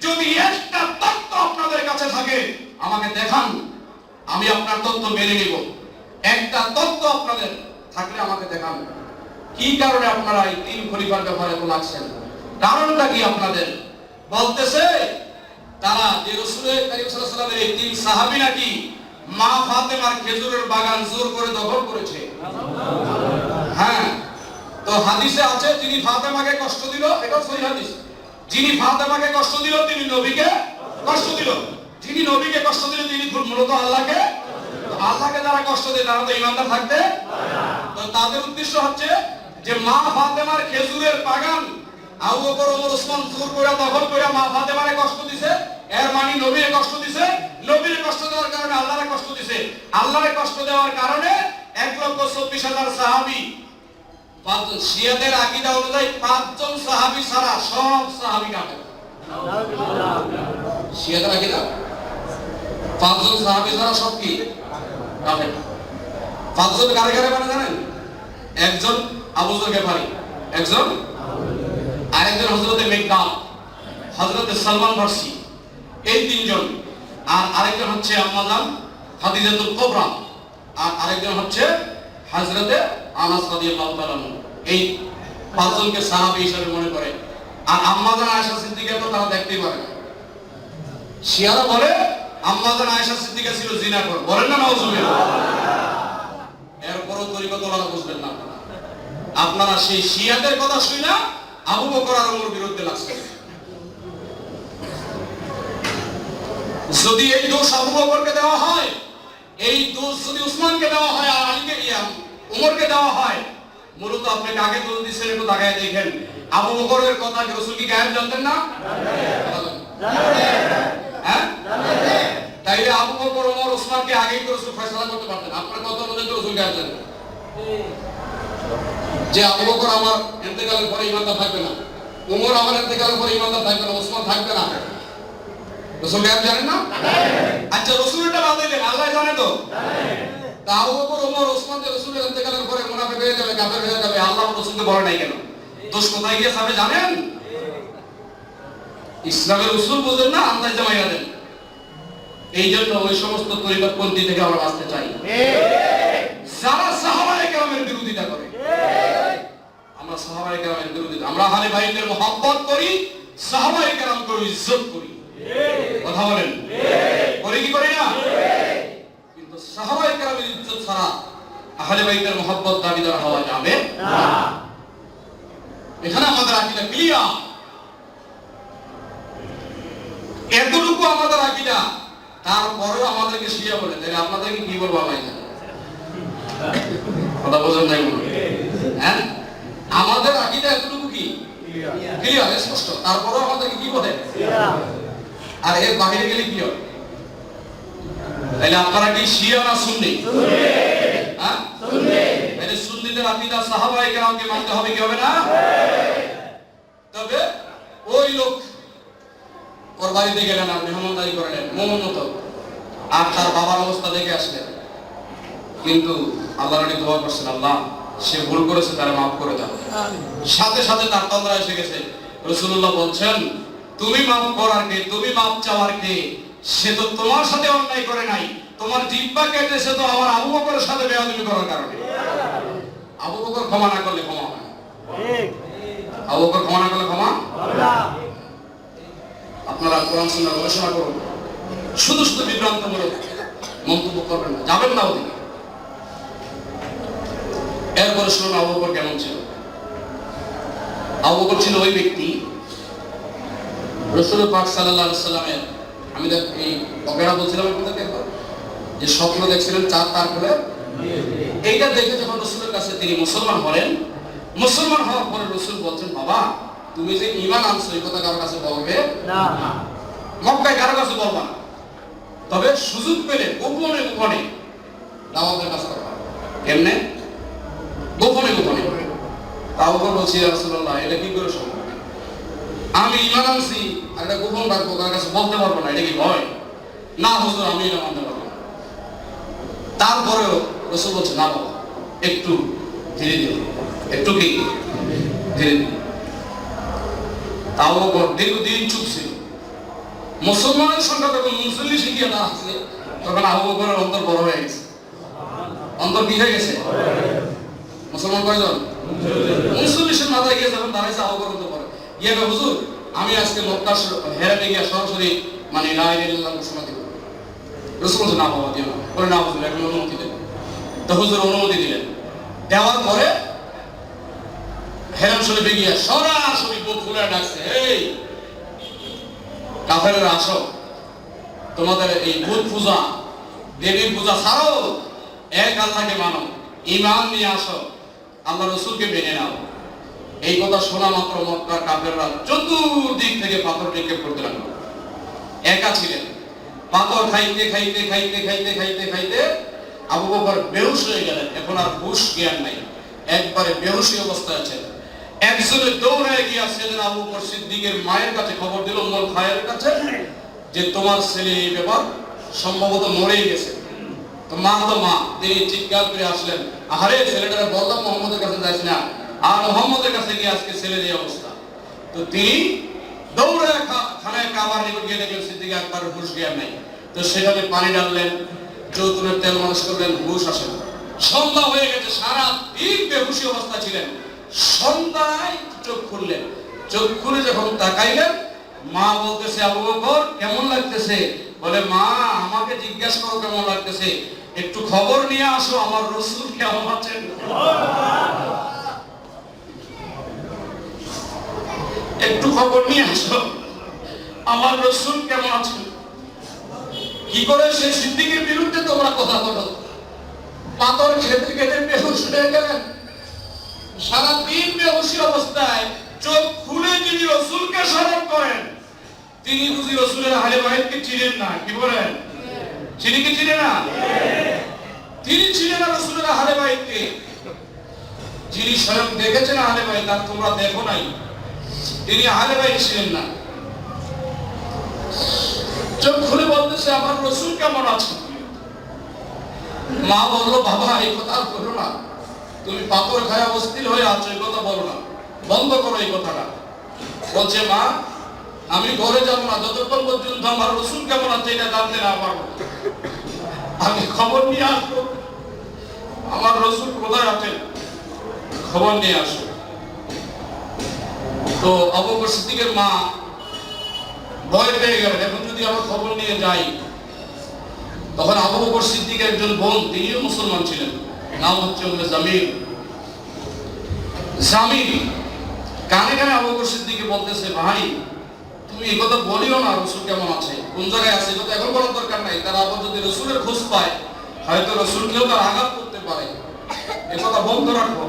যদি একটা তথ্য আপনাদের কাছে থাকে আমাকে দেখান, আমি আপনার তথ্য মেনে নিব। একটা তথ্য আপনাদের থাকলে আমাকে দেখান, কি কারণে আপনারা এই তিন খলিফার ব্যাপারে লাগছেন, কারণটা কি আপনাদের? বলতেছে তারা যে রাসূলের কারীম সাল্লাল্লাহু আলাইহি ওয়াসাল্লামের এই তিন সাহাবী নাকি মা ফাতেমার খেজুরের বাগান জোর করে দখল করেছে। হ্যাঁ, তো হাদিসে আছে যিনি ফাতেমাকে কষ্ট দিল, এটা সহিহ হাদিস, যিনি ফাতেমাকে কষ্ট দিল তিনি নবীকে কষ্ট দিল, যিনি নবীকে কষ্ট দিল তিনি মূলত আল্লাহকে। আল্লাহকে যারা কষ্ট দেয় তারা তো ইমানদার থাকতে না। তো তাদের উদ্দেশ্য হচ্ছে যে মা ফাতেমার খেজুরের বাগান আবু বকর ওমর ওসমান জোর করে দখল করে মা ফাতেমারে কষ্ট দিয়েছে, এর মানে নবীরে কষ্ট দিয়েছে, নবীরে কষ্ট দেওয়ার কারণে আল্লাহরে কষ্ট দিয়েছে, আল্লাহরে কষ্ট দেওয়ার কারণে 1,24,000 সাহাবী, শিয়াদের আকীদা অনুযায়ী 5 জন সাহাবী ছাড়া সব সাহাবী কাফের। শিয়াদের আকীদা 5 জন সাহাবী ছাড়া সব কি কাফের। 5 জন কারে কারে মানে জানেন? একজন আবু যর গেফারি, একজন আরেকজন হযরতে মিকদাদ, হযরতে সালমান ফারসি, এই তিনজন, আর আরেকজন হচ্ছে আম্মা জান খাদিজাতুল কুবরা, আর আরেকজন হচ্ছে হযরতে আনাস রাদিয়াল্লাহু তাআলা। এই পাঁচজনকে সাহাবী হিসেবে মনে করে। আর আম্মা জান আয়েশা সিদ্দিকা তো তারা দেখতেই পারে না। শিয়ারা বলে আম্মা জান আয়েশা সিদ্দিকা ছিল জিনাকর, বলেন না নাউজুবিল্লাহ। এরপরও তরিকত ওলারা বুঝবেন না আপনারা সেই শিয়াদের কথা শুনে আবু বকর আর ওমর বিরুদ্ধে লাগছেন। যদি এই দোষ আবু বকরকে দেওয়া হয়, এই দোষ যদি উসমানকে দেওয়া হয় আর আলীকে ওমরকে দেওয়া হয়, মূলত আপনি কাকে দোষ দিচ্ছেন একটু তাকায় দেখেন। আবু বকরের কথা কি রাসূল কি গায়েব জানতেন না? হ্যাঁ, তাইলে আবু বকর ওমর উসমানকে আগেই তো রাসূল ফয়সালা করতে পারতেন। আপনার কথা অনুযায়ী তো রাসূল গায়েব জানতেন যে আবু বকর আমার ইন্তেকালের পরে ইমানদার থাকবে না, ওমর আমার ইন্তেকালের পরে ইমানদার থাকবে না, উসমান থাকবে না। রাসূল গায়েব জানেন না? আচ্ছা, রাসূল এটা বাদ দিলেন, আল্লাহ জানে তো? তা আবু বকর ওমর উসমান যে রাসূলের ইন্তেকালের পরে মুনাফিক হয়ে যাবে, কাফের হয়ে যাবে, আল্লাহ রাসূলকে বলে নাই কেন? দোষ কোথায় গিয়েছে আপনি জানেন? ইসলামের উসুল বুঝেন না, আন্দাজ জামাইয়া দেন। এই জন্য ওই সমস্ত তরিকতপন্থী থেকে আমরা বাঁচতে চাই যারা সাহাবায়ে কেরামের বিরোধিতা করে। আমরা সাহাবায়ে কেরামের বিরোধিতা, আমরা আহলে বাইতের মহব্বত করি, সাহাবায়ে কেরামকে ইজ্জত করি। কথা বলেন, করি কি করি না? কিন্তু সাহাবায়ে কেরামের ইজ্জত ছাড়া আহলে বাইতের মহব্বত দাবিদার হওয়া যাবে না। এখানে আমাদের আকীদা ক্লিয়ার। এতটুকু আমাদের আকীদা, তারপরেও আমাদেরকে শিয়া বলে, তাহলে আপনাদেরকে কি বলবো? আমি কথা বোঝেন নাই মনে? হ্যাঁ, আমাদের আকীদা এতটুকু কি ক্লিয়ার, স্পষ্ট, তারপরেও আমাদেরকে কি বলে? আর এর বাইরে গেলে কি হবে? তাহলে আপনারা কি শিয়া না সুন্নি? হ্যাঁ, সুন্নি। তাহলে সুন্নিদের আকীদা সাহাবায়ে কেরামকে মানতে হবে কি হবে না? তবে ওই লোক ওর বাড়িতে গেলেন আর মেহমানদারি করলেন মন মতো, আর তার বাবার অবস্থা দেখে আসলেন, কিন্তু আল্লাহর কাছে দোয়া করছেন, আল্লাহ সে ভুল করেছে, তারা মাফ করে দাও। সাথে সাথে তার তন্দ্রা এসে গেছে। রাসূলুল্লাহ বলছেন তুমি মাফ করার কে, তুমি মাফ চাওয়ার কে? সে তো তোমার সাথে অন্যায় করে নাই, তোমার জিহ্বা কেটেছে তো আমার আবু বকরের সাথে বেয়াদবি করার কারণে। আবু বকর ক্ষমা না করলে ক্ষমা হয় না। আবু বকর ক্ষমা না করলে ক্ষমা হবে না। আপনারা কোরআন সুন্নাহ গবেষণা করুন, শুধু শুধু বিভ্রান্তমূলক মন্তব্য করবেন না, যাবেন না ওদিকে। এরপরে শুনুন আবু বকর কেমন ছিল। আবু বকর ছিল ওই ব্যক্তি রাসূল পাক সাল্লাল্লাহু আলাইহি সাল্লামের, আমি দেখ এই বকেরা বলছিলাম আপনাদেরকে যে স্বপ্ন দেখছিলেন চাঁদ তার করে, এইটা দেখে যখন রাসূলের কাছে তিনি মুসলমান হলেন, মুসলমান হওয়ার পরে রাসূল বলছেন, বাবা তুমি যে ঈমান আনছো এই কথা কারো কাছে বলবে না, মক্কায় কারো কাছে বলবা না, তবে সুযোগ পেলে গোপনে গোপনে দাওয়াতের কাজ করবা। কেমনে? গোপনে গোপনে। তাও বলছি ইয়া রাসূলুল্লাহ, এটা কি করে সম্ভব? আমি ঈমান আনছি আর এটা গোপন রাখবো, কারো কাছে বলতে পারবো না, এটা কি হয়? না হুজুর, আমি এটা মানতে পারবো না। তারপরেও রাসূল বলছে, না বাবা একটু ধীরে ধীরে, একটু কি ধীরে ধীরে। তাও দীর্ঘদিন চুপ ছিল। মুসলমানের সংখ্যা যখন মুসল্লি শিখিয়ে না আসছে, তখন আবু বকরের অন্তর বড় হয়ে গেছে। অন্তর কি হয়ে গেছে? মুসলমান কয়জন? 39 মাথায় গিয়ে যখন দাঁড়াইছে আবু বকর অন্তর পড়ে গিয়ে, হুজুর আমি আজকে মক্কা হেরাতে গিয়ে সরাসরি মানে লা ইলাহা ইল্লাল্লাহ ঘোষণা দিব। রাসূল বলছেন, না বাবা দিও না। বলে, না হুজুর এখন অনুমতি দেন। তো হুজুর অনুমতি দিলেন। দেওয়ার পরে হেরাম শরীফে গিয়ে সরাসরি বুক খুলে ডাকছে, এই কাফেররা আসো, তোমাদের এই ভূত পূজা দেবী পূজা ছাড়ো, এক আল্লাহকে মানো, ঈমান নিয়ে আসো, আল্লাহ রাসূলকে মেনে নাও। এই কথা শোনা মাত্র মক্কার কাফেররা চতুর্দিক থেকে পাথর নিক্ষেপ করতে লাগলো। একা ছিলেন, পাথর খাইতে খাইতে খাইতে খাইতে খাইতে খাইতে আবু বকর বেহুশ হয়ে গেলেন। এখন আর হুঁশ জ্ঞান নাই, একবারে বেহুশী অবস্থায় আছেন। একজনে দৌড়ে গিয়ে সেদিন আবু বকর সিদ্দিকের মায়ের কাছে খবর দিল, উম্মুল খায়ের কাছে, যে তোমার ছেলে এই ব্যাপার সম্ভবত মরেই গেছে। তো মা, তিনি চিৎকার করে আসলেন, আরে ছেলেটারে বললাম মুহাম্মদের কাছে যাইস না, আর মুহাম্মদের কাছে গিয়ে আজকে ছেলের এই অবস্থা। তো তিনি দৌড়ে খানায় কাবার নিকট গিয়ে দেখলেন সিদ্দিক আকবরের হুঁশ জ্ঞান নাই। তো সেখানে পানি ডাললেন, চৌতুনের তেল মালিশ করলেন, হুঁশ আসে না। সন্ধ্যা হয়ে গেছে, সারা দিন বেহুশী অবস্থা ছিলেন। সন্ধ্যায় চোখ খুললেন, চোখ খুলে যখন তাকাইলেন, মা বলতেছে, আবু বকর কেমন লাগতেছে? বলে, মা আমাকে জিজ্ঞাসা করো কেমন লাগতেছে, একটু খবর নিয়ে আসো আমার রাসূল কেমন আছেন। একটু খবর নিয়ে আসো আমার রাসূল কেমন আছেন। কি করে সে সিদ্দিকের বিরুদ্ধে তোমরা কথা বলো? পাথর খেতে খেতে বেহুশ হয়ে গেলেন। সারা দিন বেহুশী অবস্থায় চোখ খুলে যিনি রাসূলকে স্মরণ করেন, তিনি বুঝি রাসূলের আহলে বাইতকে চিনেন না। কি বলেন? চিনি কি চিনে না? তিনি ছিলেন না রাসূলের আহলে বাইতকে। যিনি স্বয়ং দেখেছেন আহলে বাইত, আর তোমরা দেখো নাই, তিনি আহলে বাইত ছিলেন না। চোখ খুলে বলতেছে, আমার রাসূল কেমন আছেন। মা বললো, বাবা এই কথা আর বলো না, তুমি পাথর খায়া অস্থির হয়ে আছো, এই কথা বলো না, বন্ধ করো এই কথাটা। বলছে, মা আমি ঘরে যাবো না যতক্ষণ পর্যন্ত আমার রাসূল কেমন আছে এটা জানতে না পারবো। আমি খবর নিয়ে আসবো আমার রাসূল কোথায় আছেন, খবর নিয়ে আসো। তো আবু বকর সিদ্দিকের মা ভয় পেয়ে গেলেন, এখন যদি আমার খবর নিয়ে যাই। তখন আবু বকর সিদ্দিকের একজন বোন, তিনিও মুসলমান ছিলেন, নাম হচ্ছে উম্মে জামিল। জামিল কানে কানে আবু বকর সিদ্দিককে বলতেছে, ভাই তুমি এই কথা বলিও না রাসূল কেমন আছে, কোন জায়গায় আছে, এটা এখন বলার দরকার নাই। তারা আবার যদি রাসূলের খোঁজ পায়, হয়তো রাসূলকেও তার আঘাত করতে পারে, এই কথা বন্ধ রাখো।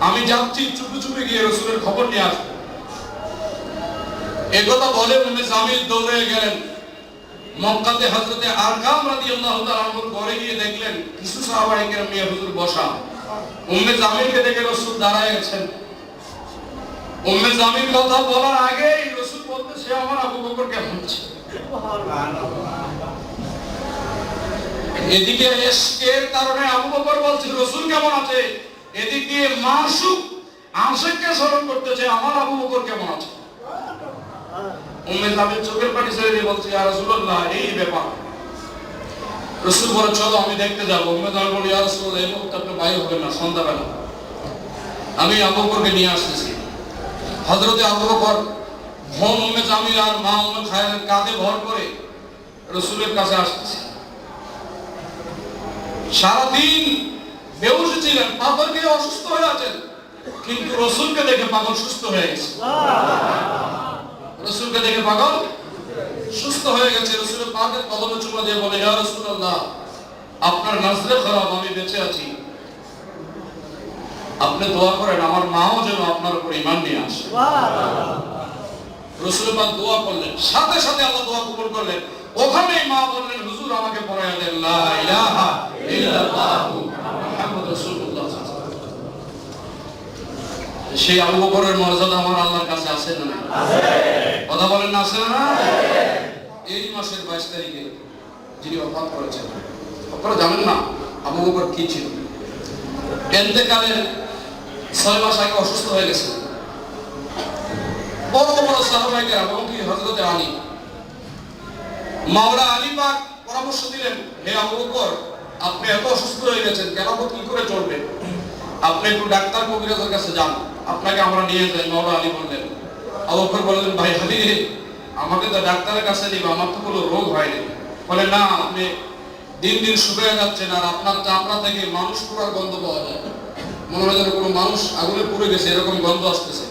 আমি যাচ্ছি চুপে চুপে গিয়ে রাসূলের খবর নিয়ে আসবো। এই কথা বলে উম্মে জামিল দৌড়ে গেলেন মক্কাতে। হযরতে আরকাম রাদিয়াল্লাহু তাআলা আনহুর ঘরে গিয়ে দেখলেন কিছু সাহাবায়ে কেরাম নিয়ে হুজুর বসা। উম্মে জামিলকে দেখে রাসূল দাঁড়ায় গেছেন। উম্মে জামিল কথা বলার আগেই রাসূল বলতেছে, আমার আবু বকর কেমন আছে। এদিকে ইশকের কারণে আবু বকর বলছে রাসূল কেমন আছে, এদিকে মাসুক আশিককে স্মরণ করতেছে, আমার আবু বকর কেমন আছে। উম্মে জামিল চোখের পানি ছেড়ে দিয়ে বলছে, ইয়া রাসূলুল্লাহ, এই ব্যাপার। রাসূল বলে, চলো আমি দেখতে যাবো। উম্মে জামিল বলে, ইয়া রাসূলুল্লাহ, এই মুহূর্তে আপনি বাইরে হবেন না, সন্ধ্যাবেলা আমি আবু বকরকে নিয়ে আসতেছি। হযরতে আবু বকর বোন উম্মে জামিল আর মা উম্মে খায়রের কাঁধে ভর করে রাসূলের কাছে আসতেছে। সারাদিন বেহুশ ছিলেন, পাথর খেয়ে অসুস্থ হয়ে আছেন, কিন্তু রাসূলকে দেখে পাগল সুস্থ হয়ে গেছে। রাসূলকে দেখে পাগল সুস্থ হয়ে গেছে। রাসূলের পাকের কদমে চুমা দিয়ে বলে, ইয়া রাসূলুল্লাহ, আপনার নজরে খারাপ, আমি বেঁচে আছি, আপনি দোয়া করেন আমার মাও যেন আপনার উপর ঈমান নিয়ে আসে। রাসূল পাক দোয়া করলেন, সাথে সাথে আল্লাহ দোয়া কবুল করলেন। ওখানেই মা বললেন, হুজুর আমাকে পড়ায়া দেন লা ইলাহা ইল্লাল্লাহু মুহাম্মাদুর রাসূলুল্লাহ। সেই আবু বকরের মর্যাদা আমার আল্লাহর কাছে আছে না? আছে। কথা বলেন না, আছে না? এই মাসের 22 তারিখে যিনি ওফাত করেছেন, আপনারা জানেন না আবু বকর কি ছিল? ইন্তেকালের 6 মাস আগে অসুস্থ হয়ে গেছে। বড় বড় সাহাবায়ে কেরাম এবং কি হযরতে আলী, মাওলা আলী পাক পরামর্শ দিলেন, হে আবু বকর, আপনি এত অসুস্থ হয়ে গেছেন, কেরামত কি করে চলবে? আপনি একটু ডাক্তার কবিরাজের কাছে যান, আপনাকে আমরা নিয়ে যাই। মাওলা আলী বললেন। আবু বকর বললেন, ভাই আলী, আমাকে তো ডাক্তারের কাছে নিব, আমার তো কোনো রোগ হয়নি। বলে, না, আপনি দিন দিন শুকিয়ে যাচ্ছেন, আর আপনার চামড়া থেকে মানুষ পোড়ার গন্ধ পাওয়া যায়, মনে হয় যেন কোনো মানুষ আগুনে পুড়ে গেছে, এরকম গন্ধ আসতেছে।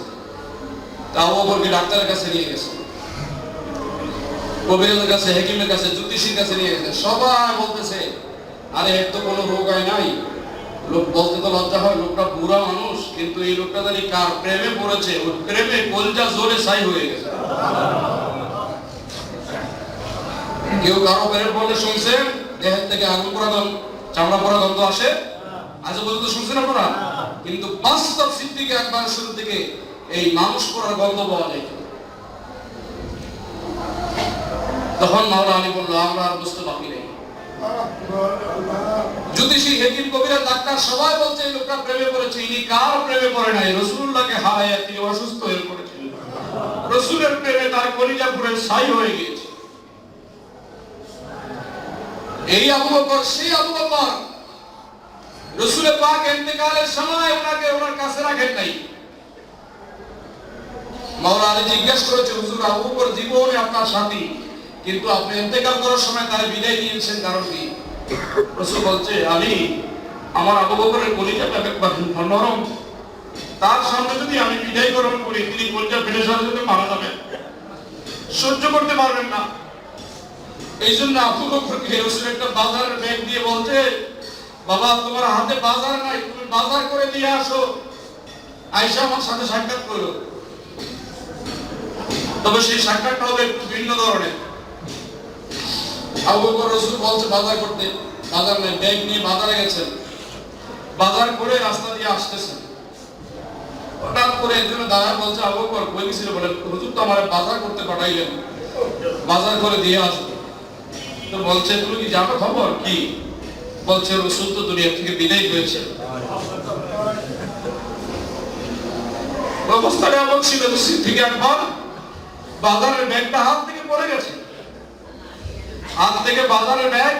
তা আবু বকরকে ডাক্তারের কাছে নিয়ে গেছে, কবিরাজের কাছে, হাকিমের কাছে, জ্যোতিষীর কাছে নিয়ে গেছে। সবাই বলতেছে, আরে এর তো কোনো রোগ হয় নাই। লোক বলতে তো লজ্জা হয়, লোকটা বুড়া মানুষ, কিন্তু এই লোকটা জানি কার প্রেমে পড়েছে, ওই প্রেমে কলজা জোরে ছাই হয়ে গেছে। কেউ কারো প্রেমে পড়লে শুনছেন দেহের থেকে আগুন পোড়া গন্ধ, চামড়া পোড়া গন্ধ আসে? আজ পর্যন্ত শুনছেন আপনারা? কিন্তু বাস্তব সিদ্দিকে একবার শুরু থেকে এই মানুষ পোড়ার গন্ধ পাওয়া যায়। তখন মাওলা আলী বলল, আমরা আর বুঝতে বাকি নেই। জ্যোতিষী, হাকিম, কবিরাজ, ডাক্তার সবাই বলছে এই লোকটা প্রেমে পড়েছে। ইনি কার প্রেমে পড়ে নাই? রাসূলুল্লাহকে হারাইয়া তিনি অসুস্থ হয়ে পড়েছিলেন। রাসূলের প্রেমে তার কলিজা পুরো ছাই হয়ে গিয়েছে। এই আবু বকর সেই আবু বকর, রাসূল পাক ইন্তেকালের সময় ওনাকে ওনার কাছে রাখেন নাই। মাওলা আলী জিজ্ঞেস করেছে, হুজুর, আবু বকর জীবনে আপনার সাথী, কিন্তু আপনি ইন্তেকাল করার সময় তারে বিদায় দিয়েছেন, কারণ কি? রাসূল বলছে, আলী, আমার আবু বকরের কলিজাটা নরম, তার সামনে যদি আমি বিদায় গ্রহণ করি, তিনি কলিজা ফেলে সাথে মারা যাবেন, সহ্য করতে পারবেন না। এই জন্য আবু বকরকে রাসূল একটা বাজারের ব্যাগ দিয়ে বলছে, বাবা, তোমার হাতে বাজার নাই, তুমি বাজার করে দিয়ে আসো, আয়েশা আমার সাথে সাক্ষাৎ করো। তবে সেই সাক্ষাৎটা হবে একটু ভিন্ন ধরনের। আবু বকর রাসূল বলছে বাজার করতে, বাজার নাই, ব্যাগ নিয়ে বাজারে গেছেন। বাজার করে রাস্তা দিয়ে আসতেছেন, হঠাৎ করে একজন দাঁড়ায় বলছে, আবু বকর কই গেছিল? বলে, হুজুর তো আমারে বাজার করতে পাঠাইলেন, বাজার করে দিয়ে আসো। তো বলছে, তুমি কি জানো খবর কি? বলছে, রাসূল তো দুনিয়া থেকে বিদায় হয়েছে। অবস্থাটা এমন ছিল, সিদ্দিক একবার বাজারের ব্যাগটা হাত থেকে পড়ে গেছে, হাত থেকে বাজারের ব্যাগ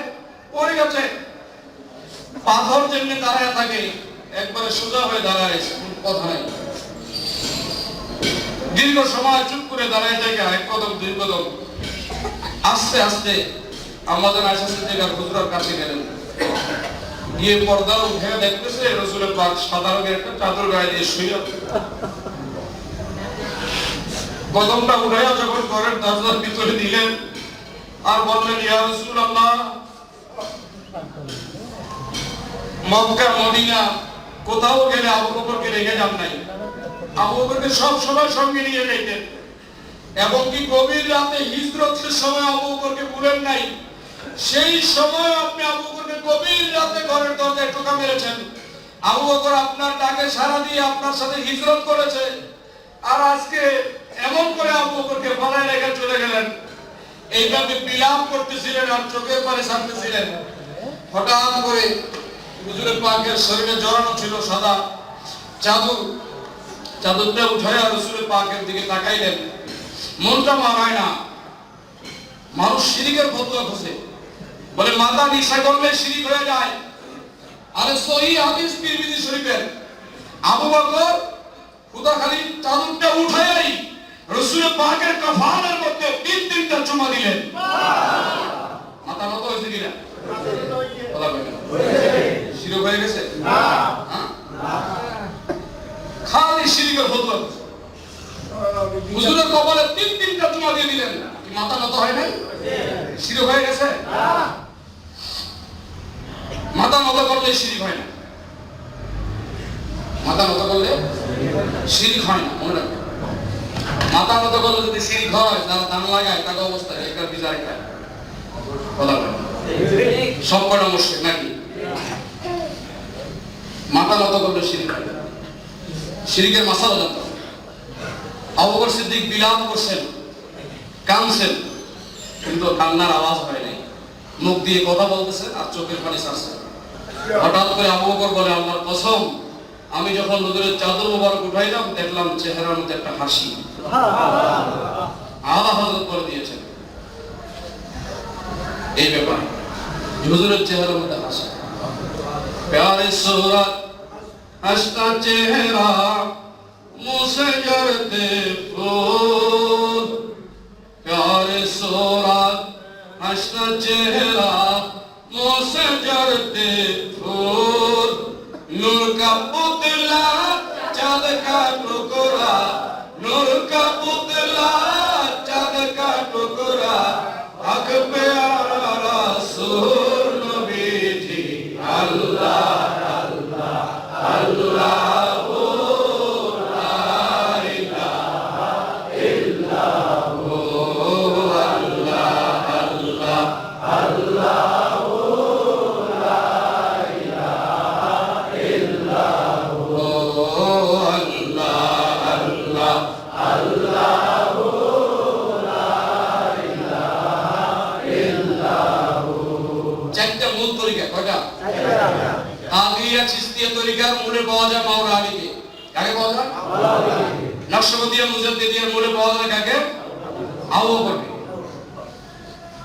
পড়ে গেছে। পাথর যেমনি দাঁড়ায় থাকে, একবারে সোজা হয়ে দাঁড়ায়, কথা নাই। দীর্ঘ সময় চুপ করে দাঁড়ায় থাকে, এক কদম, দুই কদম। আস্তে আস্তে আমাদের আয়েশা সিদ্দিকা হুজুরের কাছে গেলেন, গিয়ে পর্দা উঠে দেখতেছে রাসূলের পাক সাদা রঙের একটা চাদর গায়ে দিয়ে শুয়ে আছে। কদমটা উঠাইয়া যখন ঘরের দরজার ভিতরে দিলেন, আর বললেন, ইয়া রাসূলুল্লাহ, মক্কা মদিনা কোথাও গেলে আবু বকরকে রেখে যান নাই, আবু বকরকে সব সময় সঙ্গে নিয়ে যেতেন, এবং কি গভীর রাতে হিজরতের সময় আবু বকরকে ভুলেন নাই। সেই সময় আপনি আবু বকরকে গভীর রাতে ঘরের দরজায় টোকা মেরেছেন। আবু বকর আপনার ডাকে সাড়া দিয়ে আপনার সাথে হিজরত করেছে, আর আজকে এমন করে আবু বকরকে ফলায় রেখে চলে গেলেন। এইভাবে বিলাপ করতেছিলেন আর চোখের পানি ছাড়তেছিলেন। হঠাৎ করে হুজুরের পাকের শরীরে জড়ানো ছিল সাদা চাদর, চাদরটা উঠাইয়া রাসূলের পাকের দিকে তাকাইলেন। মনটা মানায় না। মানুষ শিরিকের ফতোয়া খোঁজে, বলে মাথা নিশা করলে শিরিক হয়ে যায়। আরে সহিহ হাদিস তিরমিজি শরীফের, আবু বকর খুদাখালি চাদরটা উঠাই রাসূল পাকের কাফানের মধ্যে তিনটা চুমা দিলেন। মাথা নত হয়েছে কিনা? শিরিক হয়ে গেছে না? খালি শিরিকের ফতোয়া হুজুরের কপালে তিনটা চুমা দিয়ে দিলেন, কি মাথা নত হয় নাই? শিরিক হয়ে গেছে? মাথা নত করলে শিরিক হয় না, মাথা নত করলে শিরিক হয় না, মনে রাখবেন। মাথা নত করলে যদি শিরিক হয়, যারা দান লাগায় তাদের অবস্থা একটা বিচার একটা কথা বলে সব কটা মুশরিক নাকি? মাথা নত করলে শিরিক হয়। শিরিকের মাসালা জানতে হবে। আবু বকর সিদ্দিক বিলাপ করছেন, কাঁদছেন, কিন্তু কান্নার আওয়াজ হয় নাই, মুখ দিয়ে কথা বলতেছে আর চোখের পানি ছাড়ছে। হঠাৎ করে আবু বকর বলে, আল্লাহর কসম, আমি যখন হুজুরের চাদর মোবারক উঠাইলাম দেখলাম চেহারার মধ্যে একটা হাসি। আলা হযরত করে দিয়েছেন এই ব্যাপারে, হুজুরের চেহারার মধ্যে হাসি। প্যারে সুরত হাসতা চেহারা মুঝে জড়তে ফুল, প্যারে সুরত হাসতা চেহারা मुझसे जड़ते फूल, नूर का पुतला चाँद का टुकड़ा, नूर का पुतला चाँद का टुकड़ा, हक प्यारा रसूल नबी जी, अल्लाह अल्लाह अल्लाह তরিকার মূলে পাওয়া যায় মাওলা আলীকে। কাকে পাওয়া যায়? নকশবন্দিয়া মুজাদ্দিদিয়ার মূলে পাওয়া যায় কাকে? আবু বকরকে।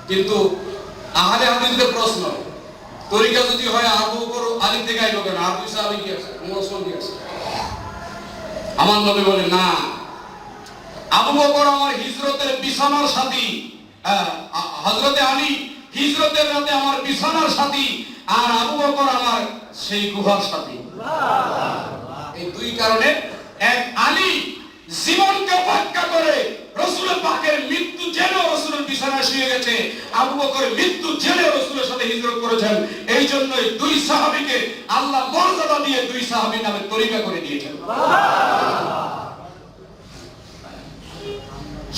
কিন্তু আহলে হাদিসদের প্রশ্ন, তরিকা যদি হয় আবু বকর আলী থেকে আইলো কেন? আর দুই সাহাবী কি আছে? ওমর ওসমান কি আছে? আমার নবী বলে না, আবু বকর আমার হিজরতের বিছানার সাথী, হযরতে আলী হিজরতের রাতে আমার বিছানার সাথী, আর আবু বকর আমার সেই গুহার সাথী। এই দুই কারণে, এক আলী জীবনকে ব্যাখ্যা করে রাসূল পাকের মৃত্যু জেনে রাসূলের বিছানায় শুয়ে গেছে, আবু বকর মৃত্যু জেনে রাসূলের সাথে হিজরত করেছেন। এই জন্যই দুই সাহাবীকে আল্লাহ মর্যাদা দিয়ে দুই সাহাবীর নামে তরিকা করে দিয়েছেন।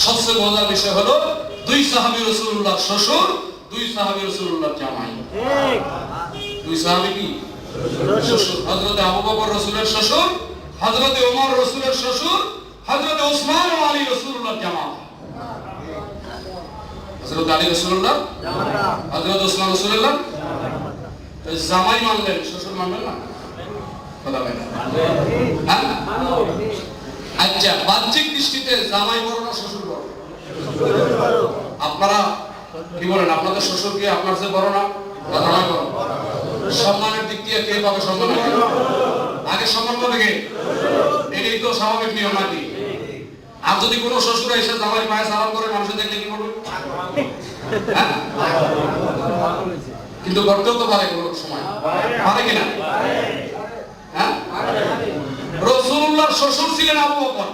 সবচেয়ে মজার বিষয় হলো দুই সাহাবী রাসূলুল্লাহর শ্বশুর, দুই সাহাবী রাসূলুল্লাহর জামাই। দুই সাহাবী কি? শ্বশুর। হযরতে আবু বকর রাসূলের শ্বশুর, হযরতে ওমর রাসূলের শ্বশুর, হযরতে ওসমান ও আলী রাসূলুল্লাহর জামাই। হযরত আলী রাসূলুল্লাহ জামাই, হযরত ওসমান রাসূলুল্লাহ জামাই মানলেন, শ্বশুর মানলেন না? কথা বলেন না? আচ্ছা, বাহ্যিক দৃষ্টিতে জামাই বড় না শ্বশুর বড়? আপনারা কি বলেন, আপনাদের শ্বশুর কি আপনার চেয়ে বড় না? জামাই বড়? সম্মানের দিক দিয়ে কে পাবে সম্মান? আগে সম্মান পাবে কে? এটাই তো স্বাভাবিক নিয়ম নাকি? আর যদি কোনো শ্বশুর এসে জামাই পায়ে সালাম করে মানুষ দেখলে কি করবে? কিন্তু করতেও তো পারে কোনো সময়, পারে কিনা? হ্যাঁ, রাসূলুল্লাহর শ্বশুর ছিলেন আবু বকর,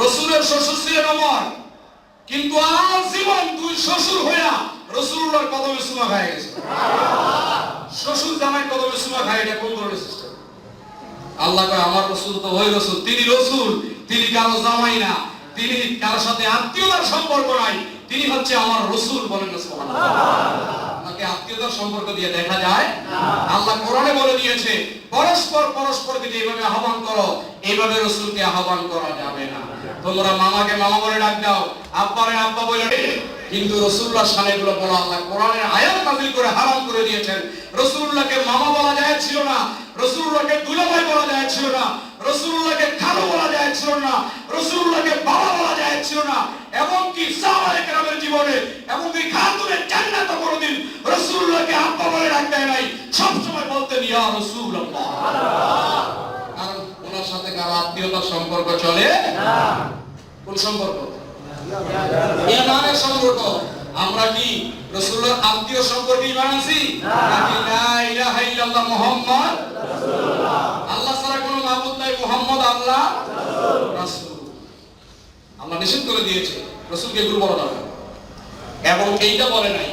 রাসূলের শ্বশুর ছিলেন ওমর, কিন্তু আজীবন দুই শ্বশুর হইয়া রাসূলুল্লাহর কদমে চুমা খায় গেছে। শ্বশুর জামাই কদমে চুমা খায়, এটা কোন ধরনের সিস্টেম? আল্লাহ কয় আমার রাসূল তো ওই রাসূল, তিনি রাসূল, তিনি কারো জামাই না, তিনি কারো সাথে আত্মীয়তার সম্পর্ক নাই, তিনি হচ্ছে আমার রাসূল। বলেন না সুবহানাল্লাহ। আপনাকে আত্মীয়তার সম্পর্ক দিয়ে দেখা যায়? আল্লাহ কোরআনে বলে দিয়েছে পরস্পর পরস্পরকে যেভাবে আহ্বান করো এইভাবে রাসূলকে আহ্বান করা যাবে না। তোমরা মামাকে মামা বলে ডাক দাও, আব্বারে আব্বা বলে, কিন্তু রাসূলুল্লাহ শানে এগুলো বলা আল্লাহ কোরআনের আয়াত নাযিল করে হারাম করে দিয়েছেন। রাসূলুল্লাহকে মামা বলা যায় ছিল না, রাসূলুল্লাহকে দুলাভাই বলা যায় ছিল না, রাসূলুল্লাহকে খালু বলা যায় ছিল না, রাসূলুল্লাহকে বাবা বলা যায় ছিল না। এমনকি সাহাবায়ে কেরামের জীবনে এমনকি খাতুনে জান্নাত কোনদিন রাসূলুল্লাহকে আব্বা বলে ডাকতে নাই, সব সময় বলতেন ইয়া রাসূলুল্লাহ। কারণ ওনার সাথে কারো আত্মীয়তার সম্পর্ক চলে না। কোন সম্পর্ক? ঈমানের সম্পর্ক। আমরা কি রাসূলুল্লাহর আত্মীয় সম্পর্কে ঈমান আনছি? নাকি লা ইলাহা ইল্লাল্লাহ মুহাম্মদ রাসূলুল্লাহ, আল্লাহ ছাড়া কোনো মাবুদ নাই, মুহাম্মদ আল্লাহ রাসূল। আল্লাহ নিষেধ করে দিয়েছে রাসূলকে এগুলো বলা যাবে না। এবং এইটা বলে নাই,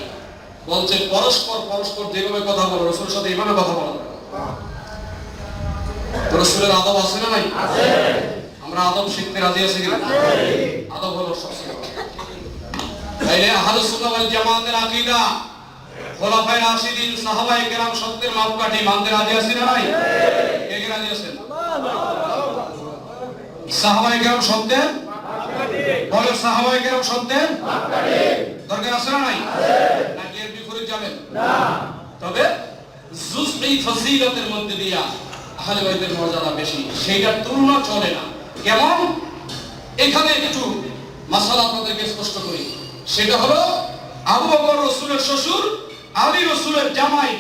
বলছে পরস্পর যেভাবে কথা বলো রাসূলের সাথে এইভাবে কথা বলা যাবে না। তো রাসূলের আদব আছে না নাই? আছে। আমরা আদব শিখতে রাজি আছি কিনা? আদব হলো সবচেয়ে বড়। তাইলে আহলুস সুন্নাহ ওয়াল জামাতের আকীদা, খোলাফায়ে রাশিদিন, সাহাবায়ে কেরাম সত্যের মাপকাঠি মানতে রাজি আছি না নাই? কে কে রাজি আছেন? সাহাবায়ে কেরাম সত্যের মাপকাঠি, বলে সাহাবায়ে কেরাম সত্যের মাপকাঠি। দরকার আছে না নাই? নাকি এর বিপরীত যাবেন? না। তবে জুজই ফজিলতের মধ্যে দিয়া আহলে বাইতের মর্যাদা বেশি, সেইটার তুলনা চলে না। কেমন? এখানে একটু মাসালা আপনাদেরকে স্পষ্ট করি। সেটা হলো আবু বকর রাসূলের শ্বশুর, আলী রাসূলের জামাই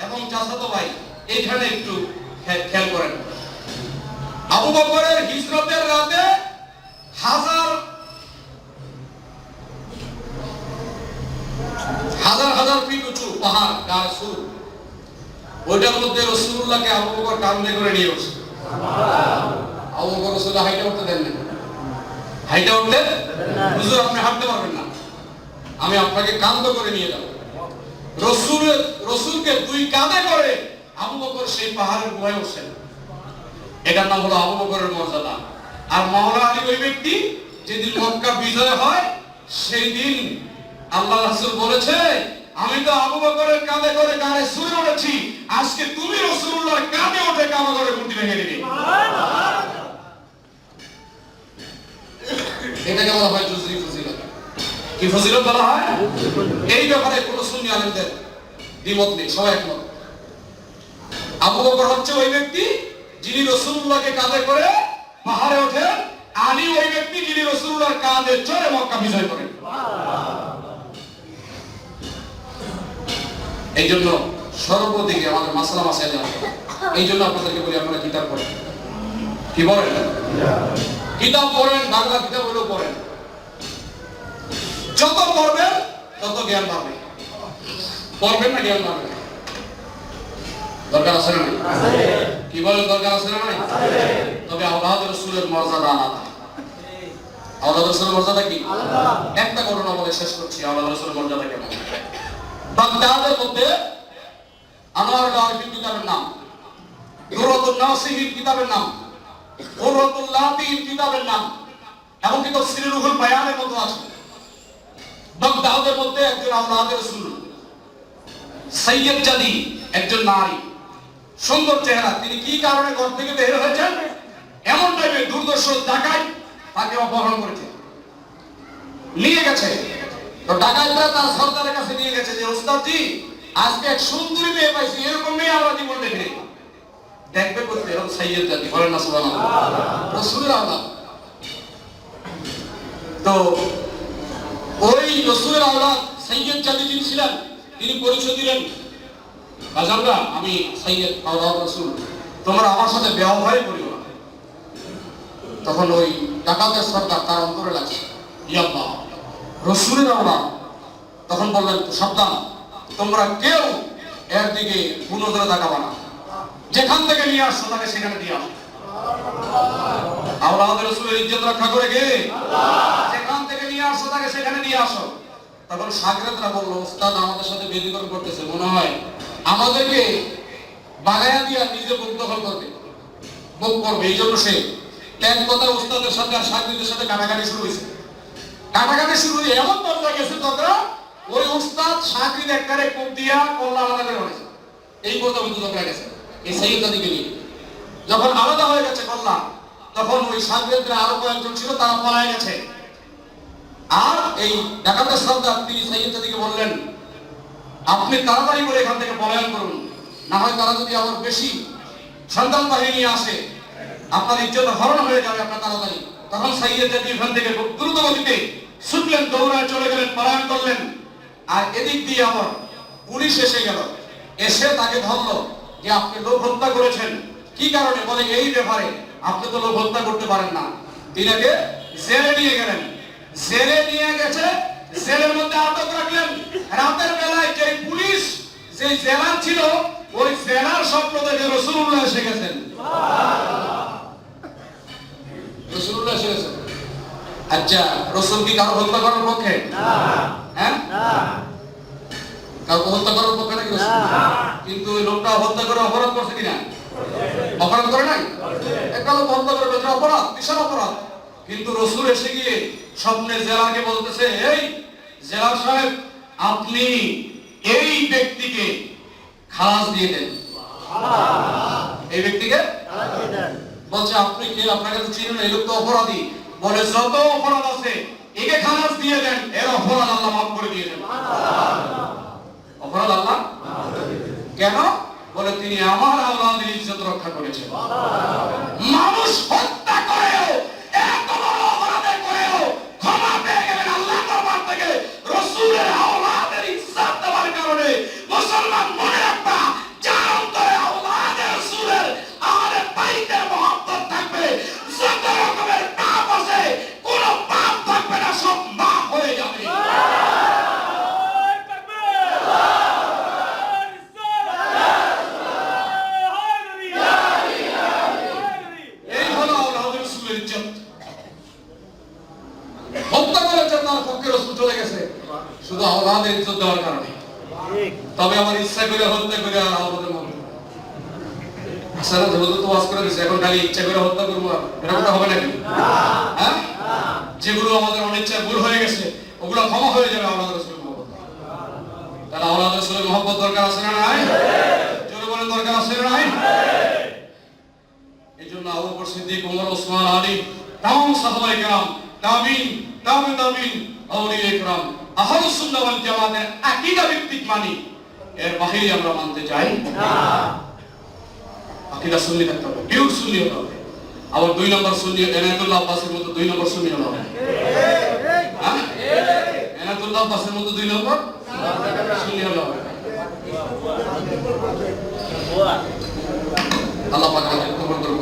এবং চাচাতো ভাই। এখানে একটু খেয়াল করেন। আবু বকরের হিজরতের রাতে হাজার ফিট উঁচু পাহাড় গাছুর, ওইটার মধ্যে রাসূলুল্লাহকে আবু বকর কাঁধে করে নিয়ে বসে। আবু বকর রাসূলুল্লাহ হাইটা উঠতে দেন না, হাইটা উঠতে হুজুর আপনি হাঁটতে পারবেন না, আমি আপনাকে কাঁধে করে নিয়ে যাব। রাসূলকে দুই কাঁধে করে আবু বকর সেই পাহাড়ের গুহায় বসেন। এটার নাম হলো আবু বকরের মর্যাদা। আর মাওলা আলী ওই ব্যক্তি যেদিন মক্কা বিজয় হয় সেই দিন আল্লাহ রাসূল বলেছে, আমি তো আবু বকরের কাঁধে করে গাড়ি শুয়ে উঠেছি, আজকে তুমি রাসূলুল্লাহর কাঁধে উঠে কাবা করে মূর্তি ভেঙে দিবে। এটাকে বলা হয় জুজরি ফজিলত। কি ফজিলত বলা হয়? এই ব্যাপারে কোন সুন্নি আলেমদের দ্বিমত নেই, সবাই একমত। আবু বকর হচ্ছে ওই ব্যক্তি যিনি রাসূলুল্লাহকে কাঁধে করে পাহাড়ে ওঠেন, আলী ওই ব্যক্তি যিনি রাসূলুল্লাহর কাঁধে চড়ে মক্কা বিজয় করেন। এই জন্য সর্বদিকে আমাদের মাসলা মাসাইল জানতে হবে। এই জন্য আপনাদেরকে বলি আপনারা কিতাব পড়েন। কি বলেন? কিতাব পড়েন, বাংলা কিতাব হলেও পড়েন। যত পড়বেন তত জ্ঞান বাড়বে। পড়বেন না জ্ঞান বাড়বে। দরকার আছে না? কি বলেন? দরকার আছে না? তবে আওলাদ রাসূলের মর্যাদা আলাদা। আওলাদ রাসূলের মর্যাদা কি? একটা ঘটনা বলে শেষ করছি। আওলাদ রাসূলের মর্যাদা কেমন? বাগদাদের মধ্যে আনোয়ারুল আরিফিন কিতাবের নাম, দুরাতুন নাসিহিন কিতাবের নাম, কুররাতুল লাতিফ কিতাবের নাম, এবং কি তাফসীরুল রুহুল বায়ানের মধ্যে আছে। বাগদাদের মধ্যে একজন আওলাদ রাসূল সাইয়্যিদ জাদি, একজন নারী, সুন্দর চেহারা। তিনি কি কারণে ঘর থেকে বের হয়েছেন? এমন টাইমে দুর্দর্শ ডাকাত তাকে অপহরণ করেছে, নিয়ে গেছে। তো ডাকাতরা তার সর্দারের কাছে নিয়ে গেছে যে ওস্তাদ জি, আজকে এক সুন্দরী মেয়ে পাইছি, এরকম মেয়ে আমরা জীবন দেখি। দেখবে করতে এরকম সাইয়্যিদ জাতি, বলেন না সুবহানাল্লাহ, রাসূলের আওলাদ। তো ওই রাসূলের আওলাদ সাইয়্যিদ জাতি যিনি ছিলেন, তিনি পরিচয় দিলেন, বাজানরা আমি সাইয়্যিদ আওলাদ রাসূল, তোমরা আমার সাথে ব্যবহারই করিও না। তখন ওই ডাকাতের সর্দার তার অন্তরে লাগছে, ইয়া আল্লাহ, রাসূলের আওলাদ। তখন বললেন, সাবধান, তোমরা কেউ এর দিকে পুনঃ তাকাবা না, যেখান থেকে নিয়ে আসছো তাকে সেখানে দিয়ে আসো। আওলাদ রাসূলের ইজ্জত রক্ষা করে কে? আল্লাহ। যেখান থেকে নিয়ে আসছো তাকে সেখানে দিয়ে আসো। তখন শাগরেদরা বলল, ওস্তাদ আমাদের সাথে বেদীকরণ করতেছে, মনে হয় আমাদেরকে বাগায়া দিয়া নিজে বুক দখল করবে, বুক করবে। এই জন্য সে এক কথা ওস্তাদের সাথে আর শাগরেদের সাথে কাটাকাটি শুরু হয়েছে। কাটাকাটি শুরু হয়ে এমন পর্যায়ে গেছে তখন ওই উস্তাদ শাগরিদ একবারে কোপ দিয়া কল্লা আলাদা করে বলেছে। এই কথা কিন্তু ঝগড়া গেছে এই সাইয়্যিদ জাতিকে নিয়ে। যখন আলাদা হয়ে গেছে কল্লা, তখন ওই শাগরিদরা আরো কয়েকজন ছিল, তারা পলায় গেছে। আর এই ডাকাতের সর্দার তিনি সাইয়েদকে বললেন, আপনি তাড়াতাড়ি করে এখান থেকে পলায়ন করুন, না হয় তারা যদি আবার বেশি সন্তান বাহিনী নিয়ে আসে আপনার ইজ্জত হরণ হয়ে যাবে আপনার তাড়াতাড়ি। তখন সাইয়েদ এখান থেকে দ্রুত গতিতে ছুটলেন, দৌড়ায় চলে গেলেন, পলায়ন করলেন। আর এদিক দিয়ে আবার পুলিশ এসে গেল, এসে তাকে ধরলো যে আপনি লোক হত্যা করেছেন, কি কারণে? বলে এই ব্যাপারে, আপনি তো লোক হত্যা করতে পারেন না। তিনাকে জেলে নিয়ে গেলেন, জেলে নিয়ে গেছে, জেলের মধ্যে আটক রাখলেন। রাতের বেলায় যে পুলিশ যে জেলার ছিল, ওই জেলার স্বপ্ন দেখে রাসূলুল্লাহ এসে গেছেন। রাসূলুল্লাহ এসে গেছেন। আচ্ছা, রাসূল কি কারো হত্যা করার পক্ষে? হ্যাঁ, কাউকে হত্যা করার পক্ষে নাকি রাসূল? কিন্তু ওই লোকটা হত্যা করে অপরাধ করছে কিনা? অপরাধ করে নাই। একটা লোক হত্যা করে বেঁচে অপরাধ, বিশাল অপরাধ। কিন্তু রাসূল এসে গিয়ে স্বপ্নে জেলাকে বলতেছে, এই জেলার সাহেব, আপনি এই ব্যক্তিকে খালাস দিয়ে দেন। এই ব্যক্তিকে বলছে, আপনি কে? আপনাকে তো চিনেন, এই লোক তো অপরাধী। বলে, যত অপরাধ আছে একে খালাস দিয়ে দেন, এর অপরাধ আল্লাহ মাফ করে দিয়ে দেন। অপরাধ আল্লাহ কেন? বলে, তিনি আমার আওলাদের ইজ্জত রক্ষা করেছেন। মানুষ হত্যা করেও, এত বড় অপরাধ করেও ক্ষমা পেয়ে গেলেন আল্লাহর দরবার থেকে রাসূলের আওলাদের ইজ্জত দেওয়ার কারণে। মুসলমান মনে রাখবা, যার অন্তরে আওলাদের রাসূলের আহলে বাইতের মহব্বত থাকবে, যত রকমের পাপ আছে কোনো পাপ থাকবে না, সব মাফ হয়ে যাবে। শুধু আওলাদের ইজ্জত দেওয়ার কারণে। তবে আমার ইচ্ছা করে হত্যা করে আর আওলাদের মত সারা জগৎ তো ওয়াজ করে দিয়েছে, এখন খালি ইচ্ছা করে হত্যা করবো, এরকমটা হবে নাকি? হ্যাঁ, যেগুলো আমাদের অনিচ্ছায় ভুল হয়ে গেছে ওগুলো ক্ষমা হয়ে যাবে আওলাদ রাসূলের মহব্বত। তাহলে আওলাদ রাসূলের মহব্বত দরকার আছে না নাই? জোরে বলেন, দরকার আছে না নাই? এইজন্য আবু বকর সিদ্দিক, ওমর, ওসমান, আলী, তামাম সাহাবায়ে কেরাম, তাবিঈন, তাবিঈন, আউলিয়ায়ে কেরাম, আহলুস সুন্নাহ ওয়াল জামাতের আকীদা ভিত্তিক মানি, এর বাহিরে আমরা মানতে চাই না। আকীদা সুন্নি থাকতে হবে, পিওর সুন্নি হতে হবে। আবার 2 নম্বর সুন্নি এনায়েতুল্লাহ আব্বাসের মতো 2 নম্বর সুন্নি হতে হবে। হ্যাঁ, এনায়েতুল্লাহ আব্বাসের মতো 2 নম্বর সুন্নি হতে হবে। আল্লাহ পাক আমাদের কবুল করুন।